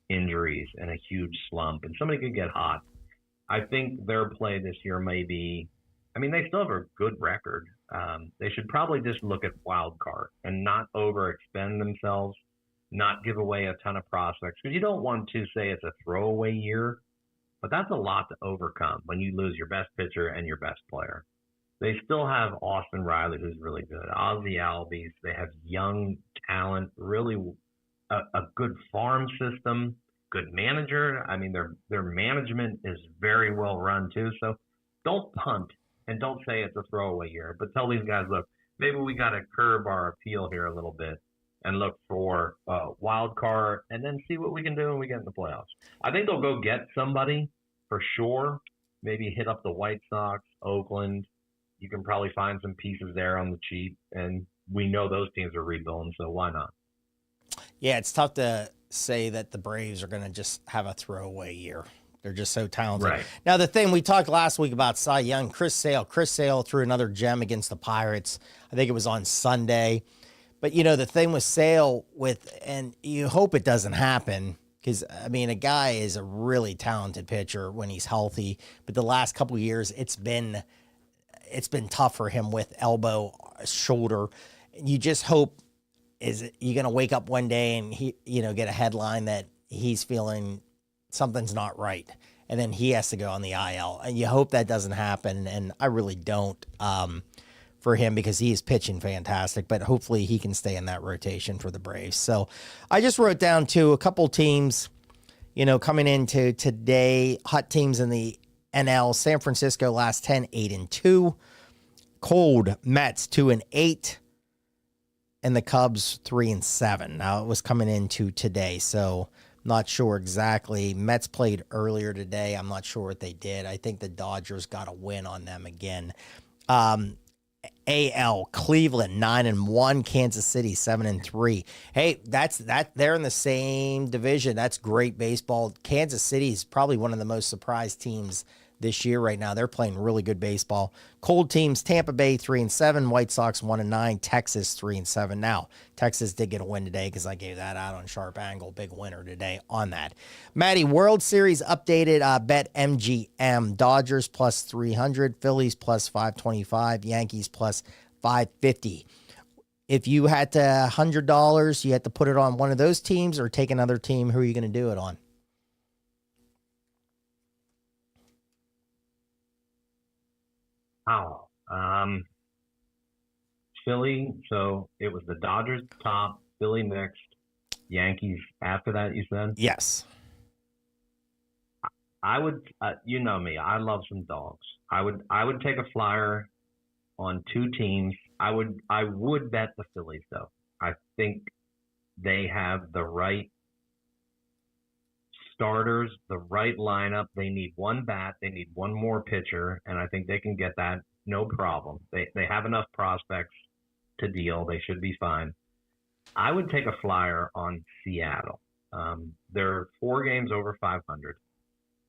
injuries and a huge slump, and somebody could get hot. I think their play this year may be, I mean, they still have a good record. They should probably just look at wild card and not overextend themselves, not give away a ton of prospects, because you don't want to say it's a throwaway year, but that's a lot to overcome when you lose your best pitcher and your best player. They still have Austin Riley, who's really good, Ozzie Albies. They have young talent, really a good farm system, good manager. I mean, their management is very well run too. So don't punt and don't say it's a throwaway year, but tell these guys, look, maybe we got to curb our appeal here a little bit and look for a wild card and then see what we can do when we get in the playoffs. I think they'll go get somebody for sure. Maybe hit up the White Sox, Oakland. You can probably find some pieces there on the cheap, and we know those teams are rebuilding, so why not? Yeah, it's tough to say that the Braves are going to just have a throwaway year. They're just so talented. Right. Now, the thing we talked last week about Cy Young, Chris Sale threw another gem against the Pirates. I think it was on Sunday. But, you know, the thing with Sale and you hope it doesn't happen because, I mean, a guy is a really talented pitcher when he's healthy. But the last couple of years, it's been tough for him with elbow, shoulder. You just hope you're going to wake up one day and get a headline that he's feeling something's not right. And then he has to go on the IL. And you hope that doesn't happen. And I really don't for him because he is pitching fantastic. But hopefully he can stay in that rotation for the Braves. So I just wrote down a couple teams, coming into today, hot teams in the NL. San Francisco last 10, 8-2. Cold Mets 2-8. And the Cubs 3-7. Now it was coming into today. So Not sure exactly. Mets played earlier today. I'm not sure what they did. I think the Dodgers got a win on them again. AL Cleveland 9-1, Kansas City 7-3. Hey, they're in the same division. That's great baseball. Kansas City is probably one of the most surprised teams this year right now. They're playing really good baseball. Cold teams: Tampa Bay 3-7, White Sox 1-9, Texas 3-7. Now, Texas did get a win today because I gave that out on Sharp Angle. Big winner today on that. Matty, World Series updated bet MGM: Dodgers plus 300, Phillies plus 525, Yankees plus 550. If you had to $100, you had to put it on one of those teams or take another team. Who are you going to do it on? Wow. Philly. So it was the Dodgers top, Philly next, Yankees after that, you said? Yes. I would, you know me, I love some dogs. I would take a flyer on two teams. I would bet the Phillies though. I think they have the right starters, the right lineup. They need one bat, they need one more pitcher, and I think they can get that no problem. They have enough prospects to deal. They should be fine. I would take a flyer on Seattle. They're 4 games over 500.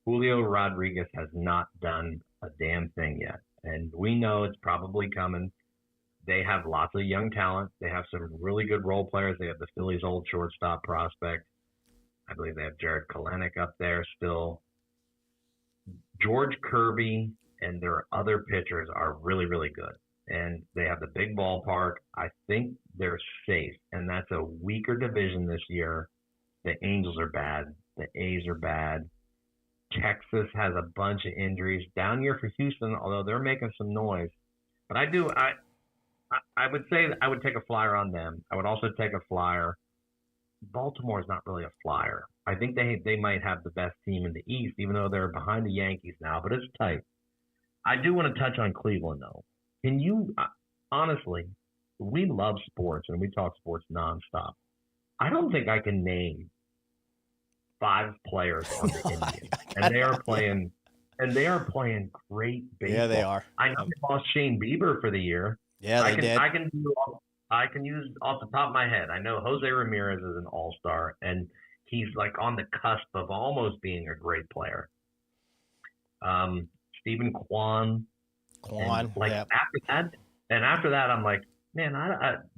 Julio Rodriguez has not done a damn thing yet, and we know it's probably coming. They have lots of young talent. They have some really good role players. They have the Phillies' old shortstop prospect. I believe they have Jared Kelenic up there still. George Kirby and their other pitchers are really, really good. And they have the big ballpark. I think they're safe. And that's a weaker division this year. The Angels are bad. The A's are bad. Texas has a bunch of injuries. Down here for Houston, although they're making some noise. But I would say I would take a flyer on them. I would also take a flyer. Baltimore is not really a flyer. I think they might have the best team in the East, even though they're behind the Yankees now, but it's tight. I do want to touch on Cleveland, though. Can you, honestly, we love sports and we talk sports nonstop. I don't think I can name 5 players on the Indians, and they are playing great baseball. Yeah, they are. I know they lost Shane Bieber for the year. Yeah, they did. I can use off the top of my head. I know Jose Ramirez is an all-star, and he's like on the cusp of almost being a great player. Stephen Kwan. After that, I'm like, man,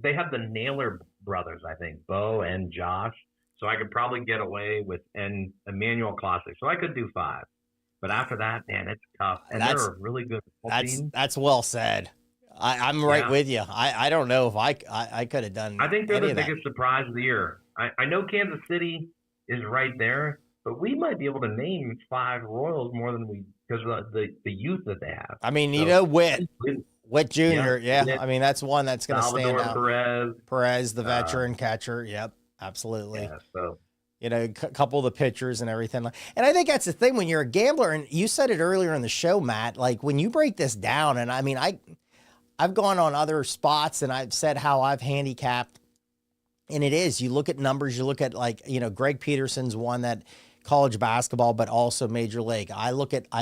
they have the Naylor brothers, I think, Bo and Josh. So I could probably get away with and Emmanuel Classic. So I could do 5. But after that, man, it's tough. And they're a really good team. That's well said. I'm right with you. I don't know if I could have done. I think they're the biggest surprise of the year. I know Kansas City is right there, but we might be able to name 5 Royals more than we because of the youth that they have. I mean, so, Witt Jr. Yeah, I mean that's one that's going to stand out. Perez, the veteran catcher. Yep, absolutely. Yeah, so. A couple of the pitchers and everything. And I think that's the thing when you're a gambler, and you said it earlier in the show, Matt, like when you break this down, and I mean, I've gone on other spots and I've said how I've handicapped, and it is, you look at numbers, you look at Greg Peterson's won that college basketball, but also Major League. I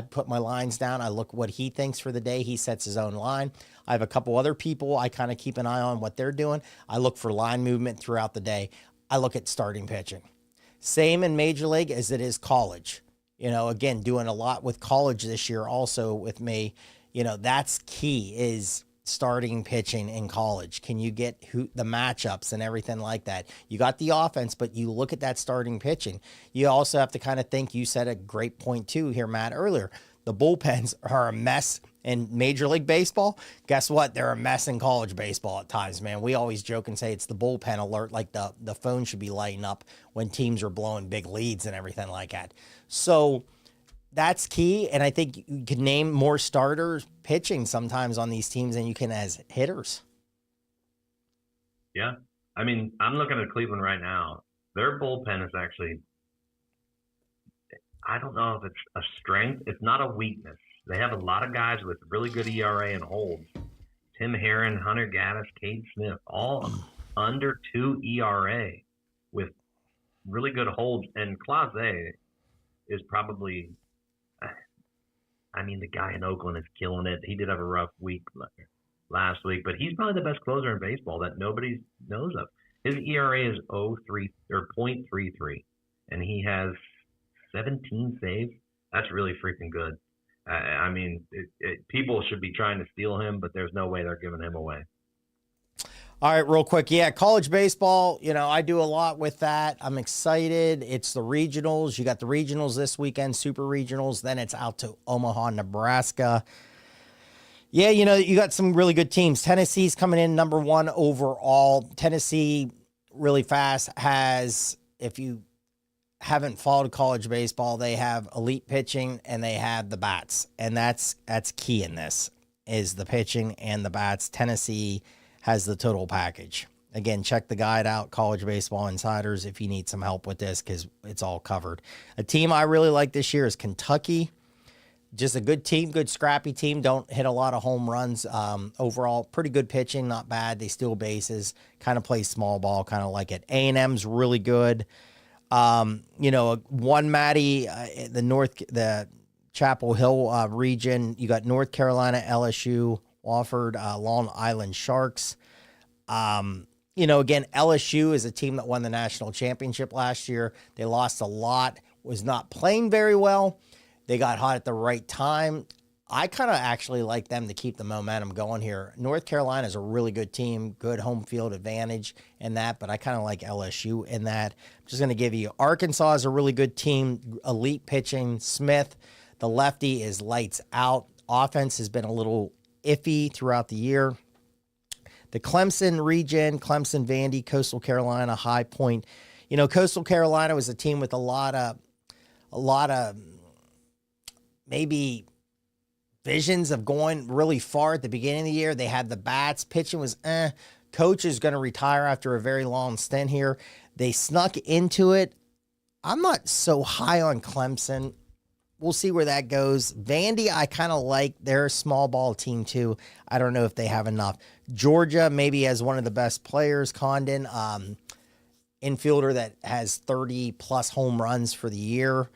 put my lines down. I look what he thinks for the day. He sets his own line. I have a couple other people. I kind of keep an eye on what they're doing. I look for line movement throughout the day. I look at starting pitching. Same in Major League as it is college. Again, doing a lot with college this year also with me. That's key is starting pitching in college. Can you get the matchups and everything like that? You got the offense, but you look at that starting pitching. You also have to kind of think, you said a great point too here, Matt, earlier. The bullpens are a mess in Major League Baseball. Guess what? They're a mess in college baseball at times, man. We always joke and say it's the bullpen alert, like the phone should be lighting up when teams are blowing big leads and everything like that. So that's key, and I think you can name more starters pitching sometimes on these teams than you can as hitters. Yeah. I mean, I'm looking at Cleveland right now. Their bullpen is actually, I don't know if it's a strength. It's not a weakness. They have a lot of guys with really good ERA and holds. Tim Herron, Hunter Gaddis, Cade Smith, all under 2 ERA with really good holds. And Clase is probably, I mean, the guy in Oakland is killing it. He did have a rough week last week, but he's probably the best closer in baseball that nobody knows of. His ERA is 0.33, and he has 17 saves. That's really freaking good. I mean, people should be trying to steal him, but there's no way they're giving him away. All right, real quick. Yeah, college baseball, I do a lot with that. I'm excited. It's the regionals. You got the regionals this weekend, super regionals. Then it's out to Omaha, Nebraska. Yeah, you got some really good teams. Tennessee's coming in number 1 overall. Tennessee, really fast, has, if you haven't followed college baseball, they have elite pitching and they have the bats. And that's key in this, is the pitching and the bats. Tennessee has the total package. Again, check the guide out, College Baseball Insiders, if you need some help with this, because it's all covered. A team I really like this year is Kentucky. Just a good team, good scrappy team. Don't hit a lot of home runs. Overall, pretty good pitching, not bad. They steal bases, kind of play small ball, kind of like it. A&M's really good. One Matty, the Chapel Hill region. You got North Carolina, LSU, Wofford, Long Island Sharks. Again, LSU is a team that won the national championship last year. They lost a lot, was not playing very well. They got hot at the right time. I kind of actually like them to keep the momentum going here. North Carolina is a really good team, good home field advantage in that, but I kind of like LSU in that. I'm just going to give you Arkansas is a really good team, elite pitching. Smith, the lefty, is lights out. Offense has been a little iffy throughout the year. The Clemson region, Clemson, Vandy, Coastal Carolina, High Point. Coastal Carolina was a team with a lot of maybe visions of going really far at the beginning of the year. They had the bats. Pitching was Coach is going to retire after a very long stint here. They snuck into it. I'm not so high on Clemson. We'll see where that goes. Vandy, I kind of like. They're a small ball team too. I don't know if they have enough. Georgia maybe has one of the best players, Condon, infielder that has 30-plus home runs for the year.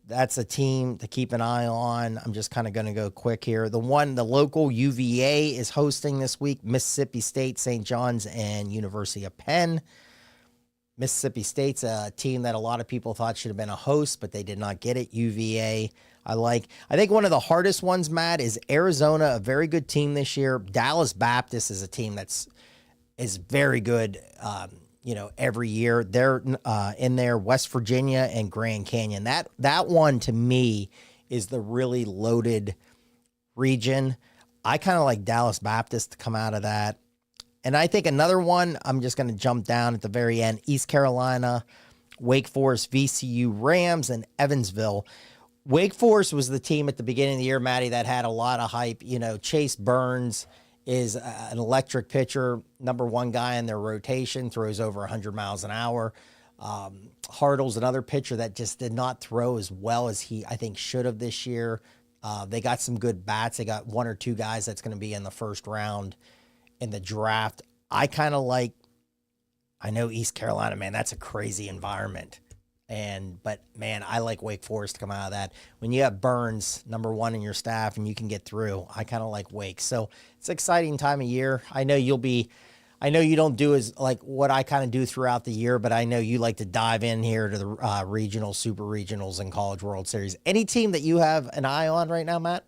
That's a team to keep an eye on. I'm just kind of going to go quick here. The local UVA is hosting this week, Mississippi State, St. John's, and University of Penn. Mississippi State's a team that a lot of people thought should have been a host, but they did not get it. UVA, I think one of the hardest ones, Matt, is Arizona, a very good team this year. Dallas Baptist is a team is very good, every year. They're in there, West Virginia and Grand Canyon. That one, to me, is the really loaded region. I kind of like Dallas Baptist to come out of that. And I think another one, I'm just going to jump down at the very end, East Carolina, Wake Forest, VCU, Rams, and Evansville. Wake Forest was the team at the beginning of the year, Matty, that had a lot of hype. Chase Burns is an electric pitcher, number 1 guy in their rotation, throws over 100 miles an hour. Hartle's another pitcher that just did not throw as well as he, I think, should have this year. They got some good bats. They got 1 or 2 guys that's going to be in the first round in the draft. I know East Carolina, man, that's a crazy environment. But man, I like Wake Forest to come out of that. When you have Burns, number 1 in your staff, and you can get through, I kind of like Wake. So it's an exciting time of year. I know you don't do as like what I kind of do throughout the year, but I know you like to dive in here to the regional, super regionals, and College World Series. Any team that you have an eye on right now, Matt?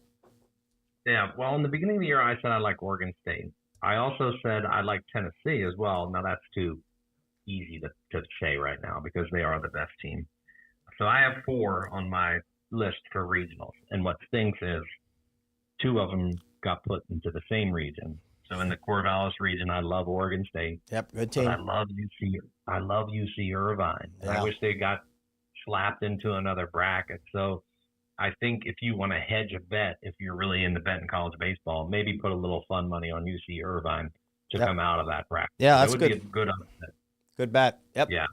Yeah, well, in the beginning of the year, I said I like Oregon State. I also said I like Tennessee as well. Now, that's too easy to say right now because they are the best team. So I have 4 on my list for regionals. And what stinks is 2 of them got put into the same region. So in the Corvallis region, I love Oregon State. Yep, good team. I love UC Irvine. Yeah. I wish they got slapped into another bracket. So I think if you want to hedge a bet, if you're really into betting college baseball, maybe put a little fun money on UC Irvine to come out of that bracket. Yeah, that's that would good. Be a good upset. Good bet. Yep. Yeah.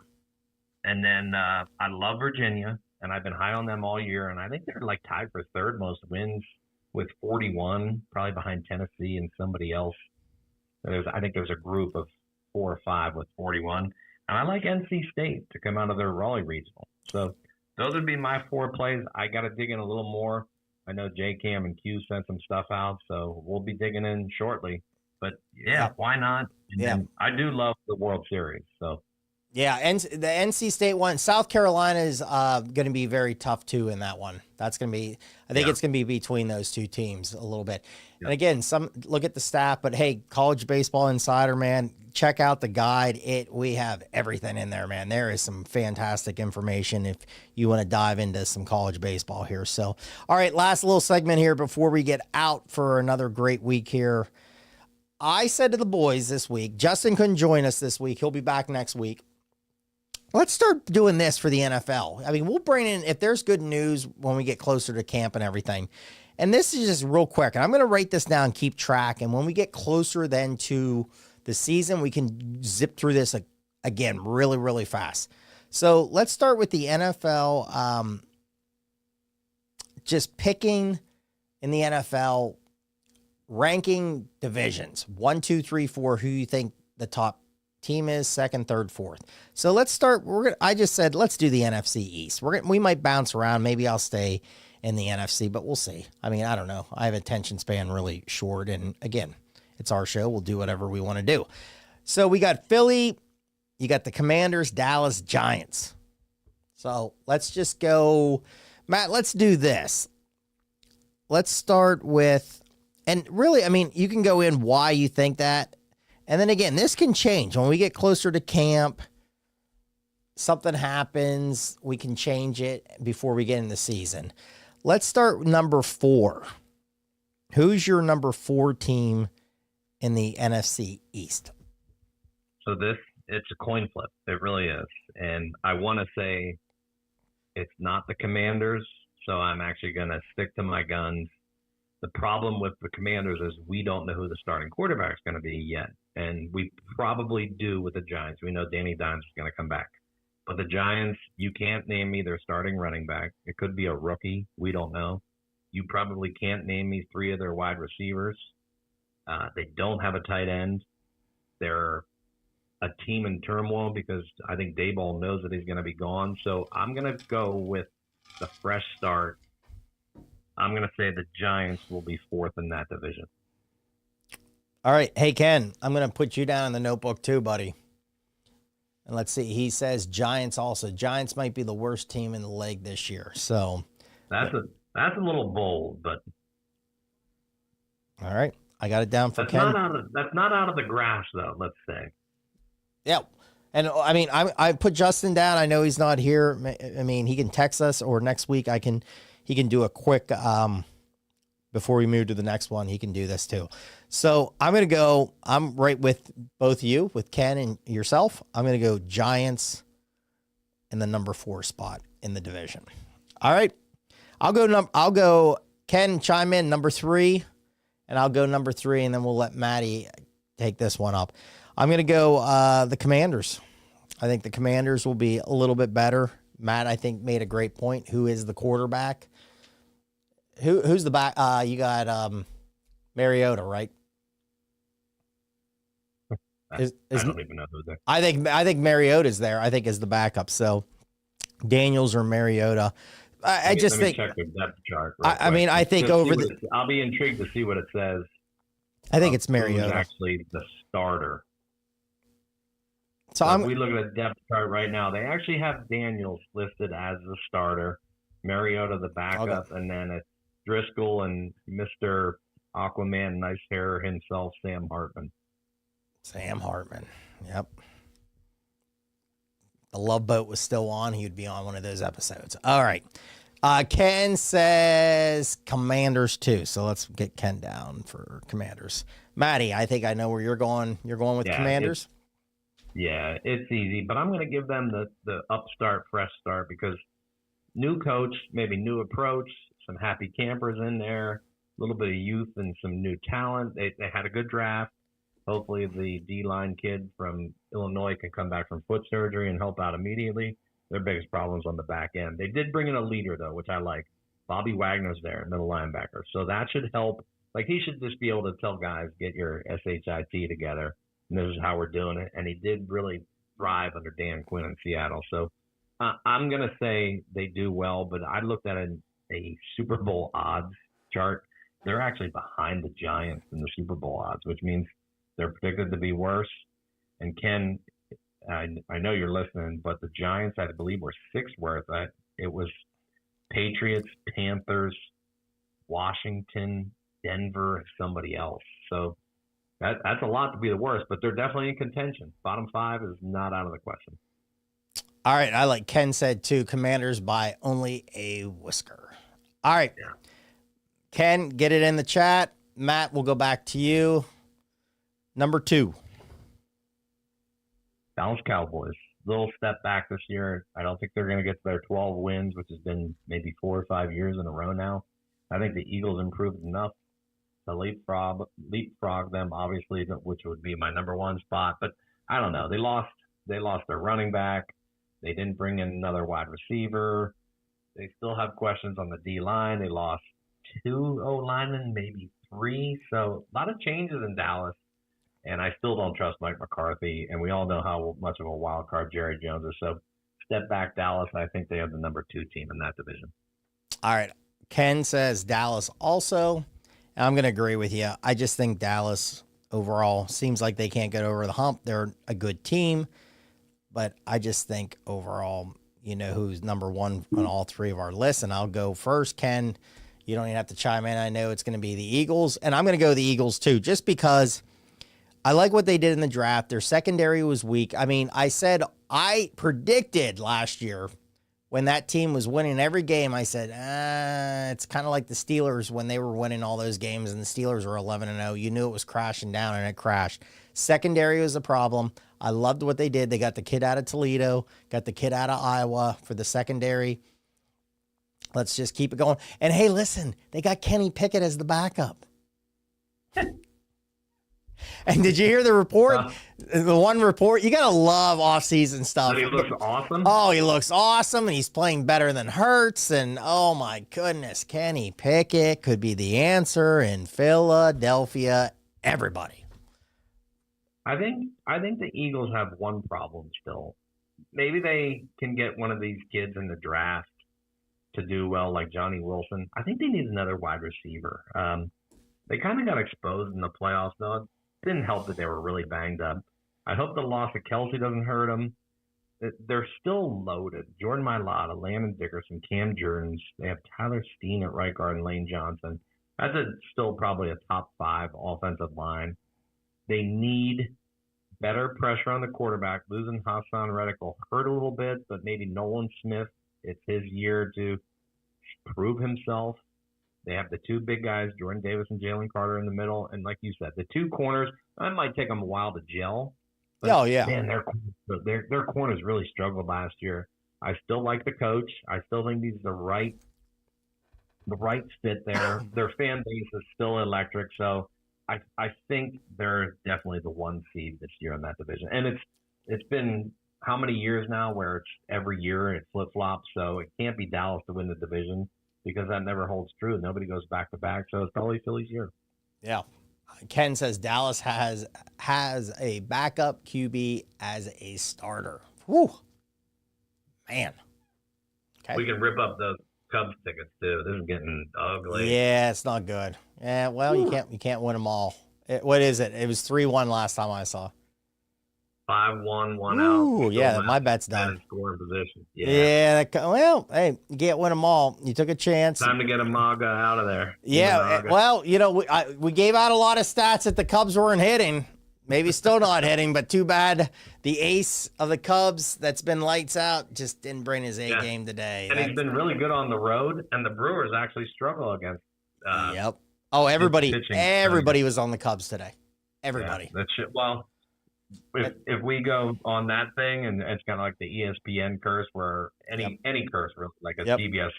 And then I love Virginia, and I've been high on them all year, and I think they're like tied for 3rd most wins with 41, probably behind Tennessee and somebody else. I think there's a group of 4 or 5 with 41. And I like NC State to come out of their Raleigh regional. So those would be my 4 plays. I got to dig in a little more. I know J-Cam and Q sent some stuff out, so we'll be digging in shortly. But, yeah, why not? And I do love the World Series. So. Yeah, and the NC State one, South Carolina is going to be very tough too in that one. That's going to be, I think it's going to be between those two teams a little bit. Yeah. And again, look at the staff, but hey, College Baseball Insider, man, check out the guide. We have everything in there, man. There is some fantastic information if you want to dive into some college baseball here. So, all right, last little segment here before we get out for another great week here. I said to the boys this week, Justin couldn't join us this week. He'll be back next week. Let's start doing this for the NFL. I mean, we'll bring in, if there's good news when we get closer to camp and everything. And this is just real quick. And I'm going to write this down, keep track. And when we get closer then to the season, we can zip through this again really, really fast. So let's start with the NFL. Just picking in the NFL, ranking divisions, 1, 2, 3, 4, who you think the top team is, second, third, fourth. So let's start. I just said, let's do the NFC East. We might bounce around. Maybe I'll stay in the NFC, but we'll see. I mean, I don't know. I have attention span really short. And again, it's our show. We'll do whatever we want to do. So we got Philly. You got the Commanders, Dallas, Giants. So let's just go, Matt, let's do this. Let's start with, and really, I mean, you can go in why you think that. And then again, this can change. When we get closer to camp, something happens, we can change it before we get in the season. Let's start with number 4. Who's your number 4 team in the NFC East? So it's a coin flip. It really is. And I want to say it's not the Commanders, so I'm actually going to stick to my guns. The problem with the Commanders is we don't know who the starting quarterback is going to be yet. And we probably do with the Giants. We know Danny Dimes is going to come back. But the Giants, you can't name me their starting running back. It could be a rookie. We don't know. You probably can't name me 3 of their wide receivers. They don't have a tight end. They're a team in turmoil because I think Daboll knows that he's going to be gone. So I'm going to go with the fresh start. I'm going to say the Giants will be 4th in that division. All right. Hey, Ken, I'm going to put you down in the notebook too, buddy. And let's see. He says Giants also. Giants might be the worst team in the league this year. So that's a little bold, but all right. I got it down for Ken. That's not out of the grass, though, let's say. Yeah. And I mean, I put Justin down. I know he's not here. I mean, he can text us, or next week he can do a quick, before we move to the next one, he can do this too. So I'm right with both you, with Ken and yourself. I'm going to go Giants in the number 4 spot in the division. All right. I'll go Ken chime in number 3, and I'll go number 3, and then we'll let Maddie take this one up. I'm going to go the Commanders. I think the Commanders will be a little bit better. Matt, I think, made a great point. Who is the quarterback? Who's the back? You got Mariota, right? I don't even know who's there. I think Mariota's there. I think is the backup. So Daniels or Mariota. I just think. Check the depth chart. I mean, I think I'll be intrigued to see what it says. I think it's Mariota. Who's actually the starter. So we look at the depth chart right now. They actually have Daniels listed as the starter, Mariota the backup, and then it's Driscoll and Mr. Aquaman, nice hair himself, Sam Hartman. Yep. The Love Boat was still on. He would be on one of those episodes. All right. Ken says Commanders too. So let's get Ken down for Commanders. Maddie, I think I know where you're going. You're going with Commanders? It's easy, but I'm going to give them the upstart, fresh start, because new coach, maybe new approach, some happy campers in there, a little bit of youth and some new talent. They had a good draft. Hopefully the D-line kid from Illinois can come back from foot surgery and help out immediately. Their biggest problems on the back end. They did bring in a leader, though, which I like. Bobby Wagner's there, middle linebacker. So that should help. Like, he should just be able to tell guys, get your SHIT together, and this is how we're doing it. And he did really thrive under Dan Quinn in Seattle. So I'm going to say they do well, but I looked at a Super Bowl odds chart. They're actually behind the Giants in the Super Bowl odds, which means they're predicted to be worse. And Ken, I know you're listening, but the Giants, I believe, were sixth worth. It was Patriots, Panthers, Washington, Denver, and somebody else. So that's a lot to be the worst, but they're definitely in contention. Bottom five is not out of the question. All right. I like Ken said too, Commanders by only a whisker. All right. Yeah. Ken, get it in the chat. Matt, we'll go back to you. Number 2. Dallas Cowboys. Little step back this year. I don't think they're going to get to their 12 wins, which has been maybe 4 or 5 years in a row now. I think the Eagles improved enough to leapfrog them, obviously, which would be my number 1 spot. But I don't know. They lost their running back. They didn't bring in another wide receiver. They still have questions on the D-line. They lost 2 O-linemen, maybe 3. So a lot of changes in Dallas. And I still don't trust Mike McCarthy. And we all know how much of a wild card Jerry Jones is. So step back, Dallas. I think they have the number 2 team in that division. All right. Ken says Dallas also. And I'm going to agree with you. I just think Dallas overall seems like they can't get over the hump. They're a good team. But I just think overall, you know who's number 1 on all 3 of our lists. And I'll go first. Ken, you don't even have to chime in. I know it's going to be the Eagles. And I'm going to go the Eagles too, just because I like what they did in the draft. Their secondary was weak. I mean, I predicted last year when that team was winning every game, I said, it's kind of like the Steelers when they were winning all those games and the Steelers were 11-0. You knew it was crashing down, and it crashed. Secondary was the problem. I loved what they did. They got the kid out of Toledo, got the kid out of Iowa for the secondary. Let's just keep it going. And hey, listen, they got Kenny Pickett as the backup. And did you hear the report? The one report, you got to love offseason stuff. He looks awesome. Oh, he looks awesome, and he's playing better than Hurts. And oh my goodness, Kenny Pickett could be the answer in Philadelphia. Everybody. I think the Eagles have one problem still. Maybe they can get one of these kids in the draft to do well, like Johnny Wilson. I think they need another wide receiver. They kind of got exposed in the playoffs, though. It didn't help that they were really banged up. I hope the loss of Kelsey doesn't hurt them. They're still loaded. Jordan Mailata, Landon Dickerson, Cam Jurgens. They have Tyler Steen at right guard and Lane Johnson. That's still probably a top 5 offensive line. They need better pressure on the quarterback. Losing Hassan Reddick will hurt a little bit, but maybe Nolan Smith, it's his year to prove himself. They have the 2 big guys, Jordan Davis and Jalen Carter in the middle. And like you said, the 2 corners, it might take them a while to gel. But Oh, yeah. Man, their corners really struggled last year. I still like the coach. I still think he's the right fit there. Their fan base is still electric. So I think they're definitely the 1 seed this year in that division. And it's been how many years now where it's every year it flip-flops. So it can't be Dallas to win the division because that never holds true. Nobody goes back-to-back. So it's probably Philly's year. Yeah. Ken says Dallas has a backup QB as a starter. Whew. Man. Okay. We can rip up those Cubs tickets too. This is getting ugly. Yeah, it's not good. Yeah, well, you can't win them all. What is it? It was 3-1 last time I saw. 5-1, 1 Ooh, out. yeah, my bet's done. Scoring position. Yeah. Well, hey, you can't win them all. You took a chance. Time to get a MAGA out of there. Yeah, well, you know, we gave out a lot of stats that the Cubs weren't hitting. Maybe still not hitting, but too bad the ace of the Cubs that's been lights out just didn't bring his A game today. And he's been really good on the road, and the Brewers actually struggle against. Yep. Oh, everybody was on the Cubs today. Everybody. Yeah, that's shit. Well, if we go on that thing, and it's kind of like the ESPN curse, where any curse, really, like a CBS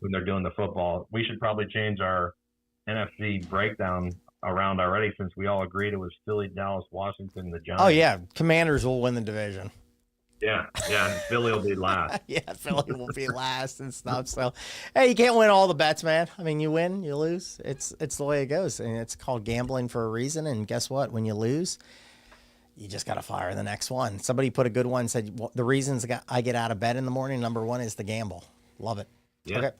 when they're doing the football, we should probably change our NFC breakdown around already, since we all agreed it was Philly, Dallas, Washington, the Giants. Oh yeah, Commanders will win the division. Yeah, and Philly will be last. Yeah, Philly will be last and stuff. So, hey, you can't win all the bets, man. I mean, you win, you lose. It's the way it goes, and it's called gambling for a reason. And guess what? When you lose, you just got to fire the next one. Somebody put a good one, said, well, the reasons I get out of bed in the morning, number one is the gamble. Love it. Yeah. Okay.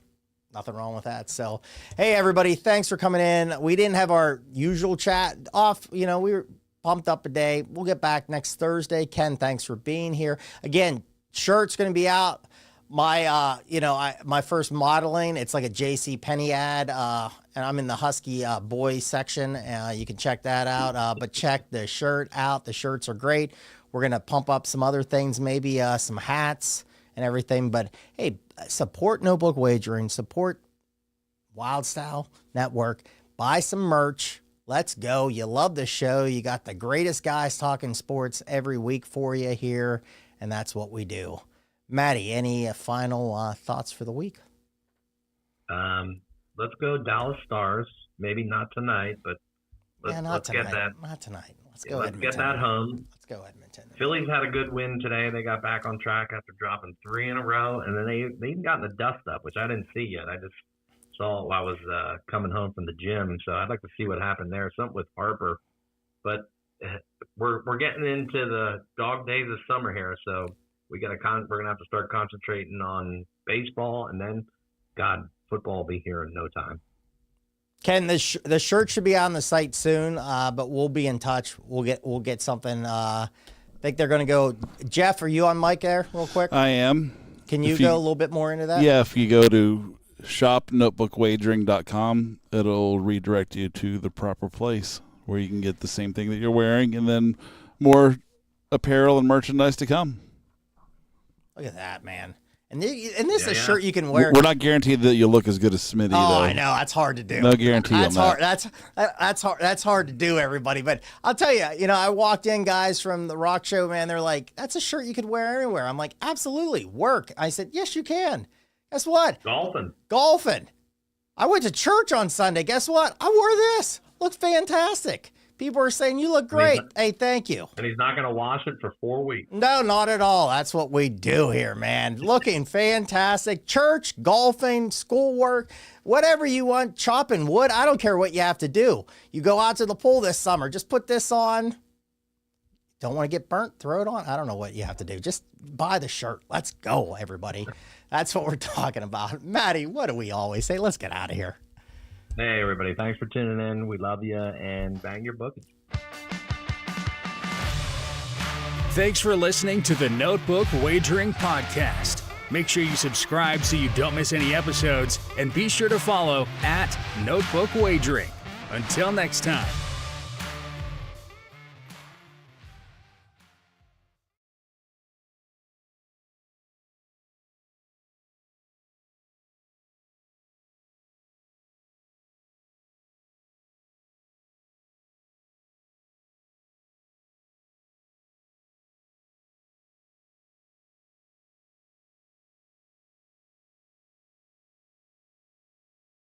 Nothing wrong with that. So, hey, everybody, thanks for coming in. We didn't have our usual chat off. We were pumped up a day. We'll get back next Thursday. Ken, thanks for being here. Again, shirt's going to be out. My, my first modeling, it's like a JC Penney ad, and I'm in the Husky boys section. You can check that out, but check the shirt out. The shirts are great. We're going to pump up some other things, maybe some hats and everything. But, hey, support Notebook Wagering, support Wylde Style Network, buy some merch. Let's go. You love the show. You got the greatest guys talking sports every week for you here, and that's what we do. Maddie, any final thoughts for the week? Let's go Dallas Stars. Maybe not tonight, but let's tonight. get that. Not tonight. Let's go Let's Edmonton. get that home. Let's go Edmonton. Phillies had a good win today. They got back on track after dropping 3 in a row, and then they even got in the dust up, which I didn't see yet. I just saw while I was coming home from the gym, so I'd like to see what happened there. Something with Harper, but we're getting into the dog days of summer here, so we're gonna have to start concentrating on baseball, and then football will be here in no time. Ken, the shirt should be on the site soon, but we'll be in touch. We'll get something. I think they're going to go. Jeff, are you on mic there real quick? I am. Can you go a little bit more into that? Yeah, if you go to shopnotebookwagering.com, it'll redirect you to the proper place where you can get the same thing that you're wearing and then more apparel and merchandise to come. Look at that, man. And this is a shirt you can wear. We're not guaranteed that you'll look as good as Smitty, though. I know. That's hard to do. No guarantee that's on hard. that. That's hard. That's hard to do, everybody. But I'll tell you, I walked in, guys from the rock show, man. They're like, that's a shirt you could wear anywhere. I'm like, absolutely. Work. I said, yes, you can. Guess what? Golfing. I went to church on Sunday. Guess what? I wore this. Looked fantastic. People are saying, you look great. Hey, thank you. And he's not going to wash it for 4 weeks. No, not at all. That's what we do here, man. Looking fantastic. Church, golfing, schoolwork, whatever you want, chopping wood. I don't care what you have to do. You go out to the pool this summer. Just put this on. Don't want to get burnt? Throw it on. I don't know what you have to do. Just buy the shirt. Let's go, everybody. That's what we're talking about. Maddie, what do we always say? Let's get out of here. Hey, everybody. Thanks for tuning in. We love you, and bang your bookies. Thanks for listening to the Notebook Wagering Podcast. Make sure you subscribe so you don't miss any episodes, and be sure to follow @Notebook Wagering. Until next time.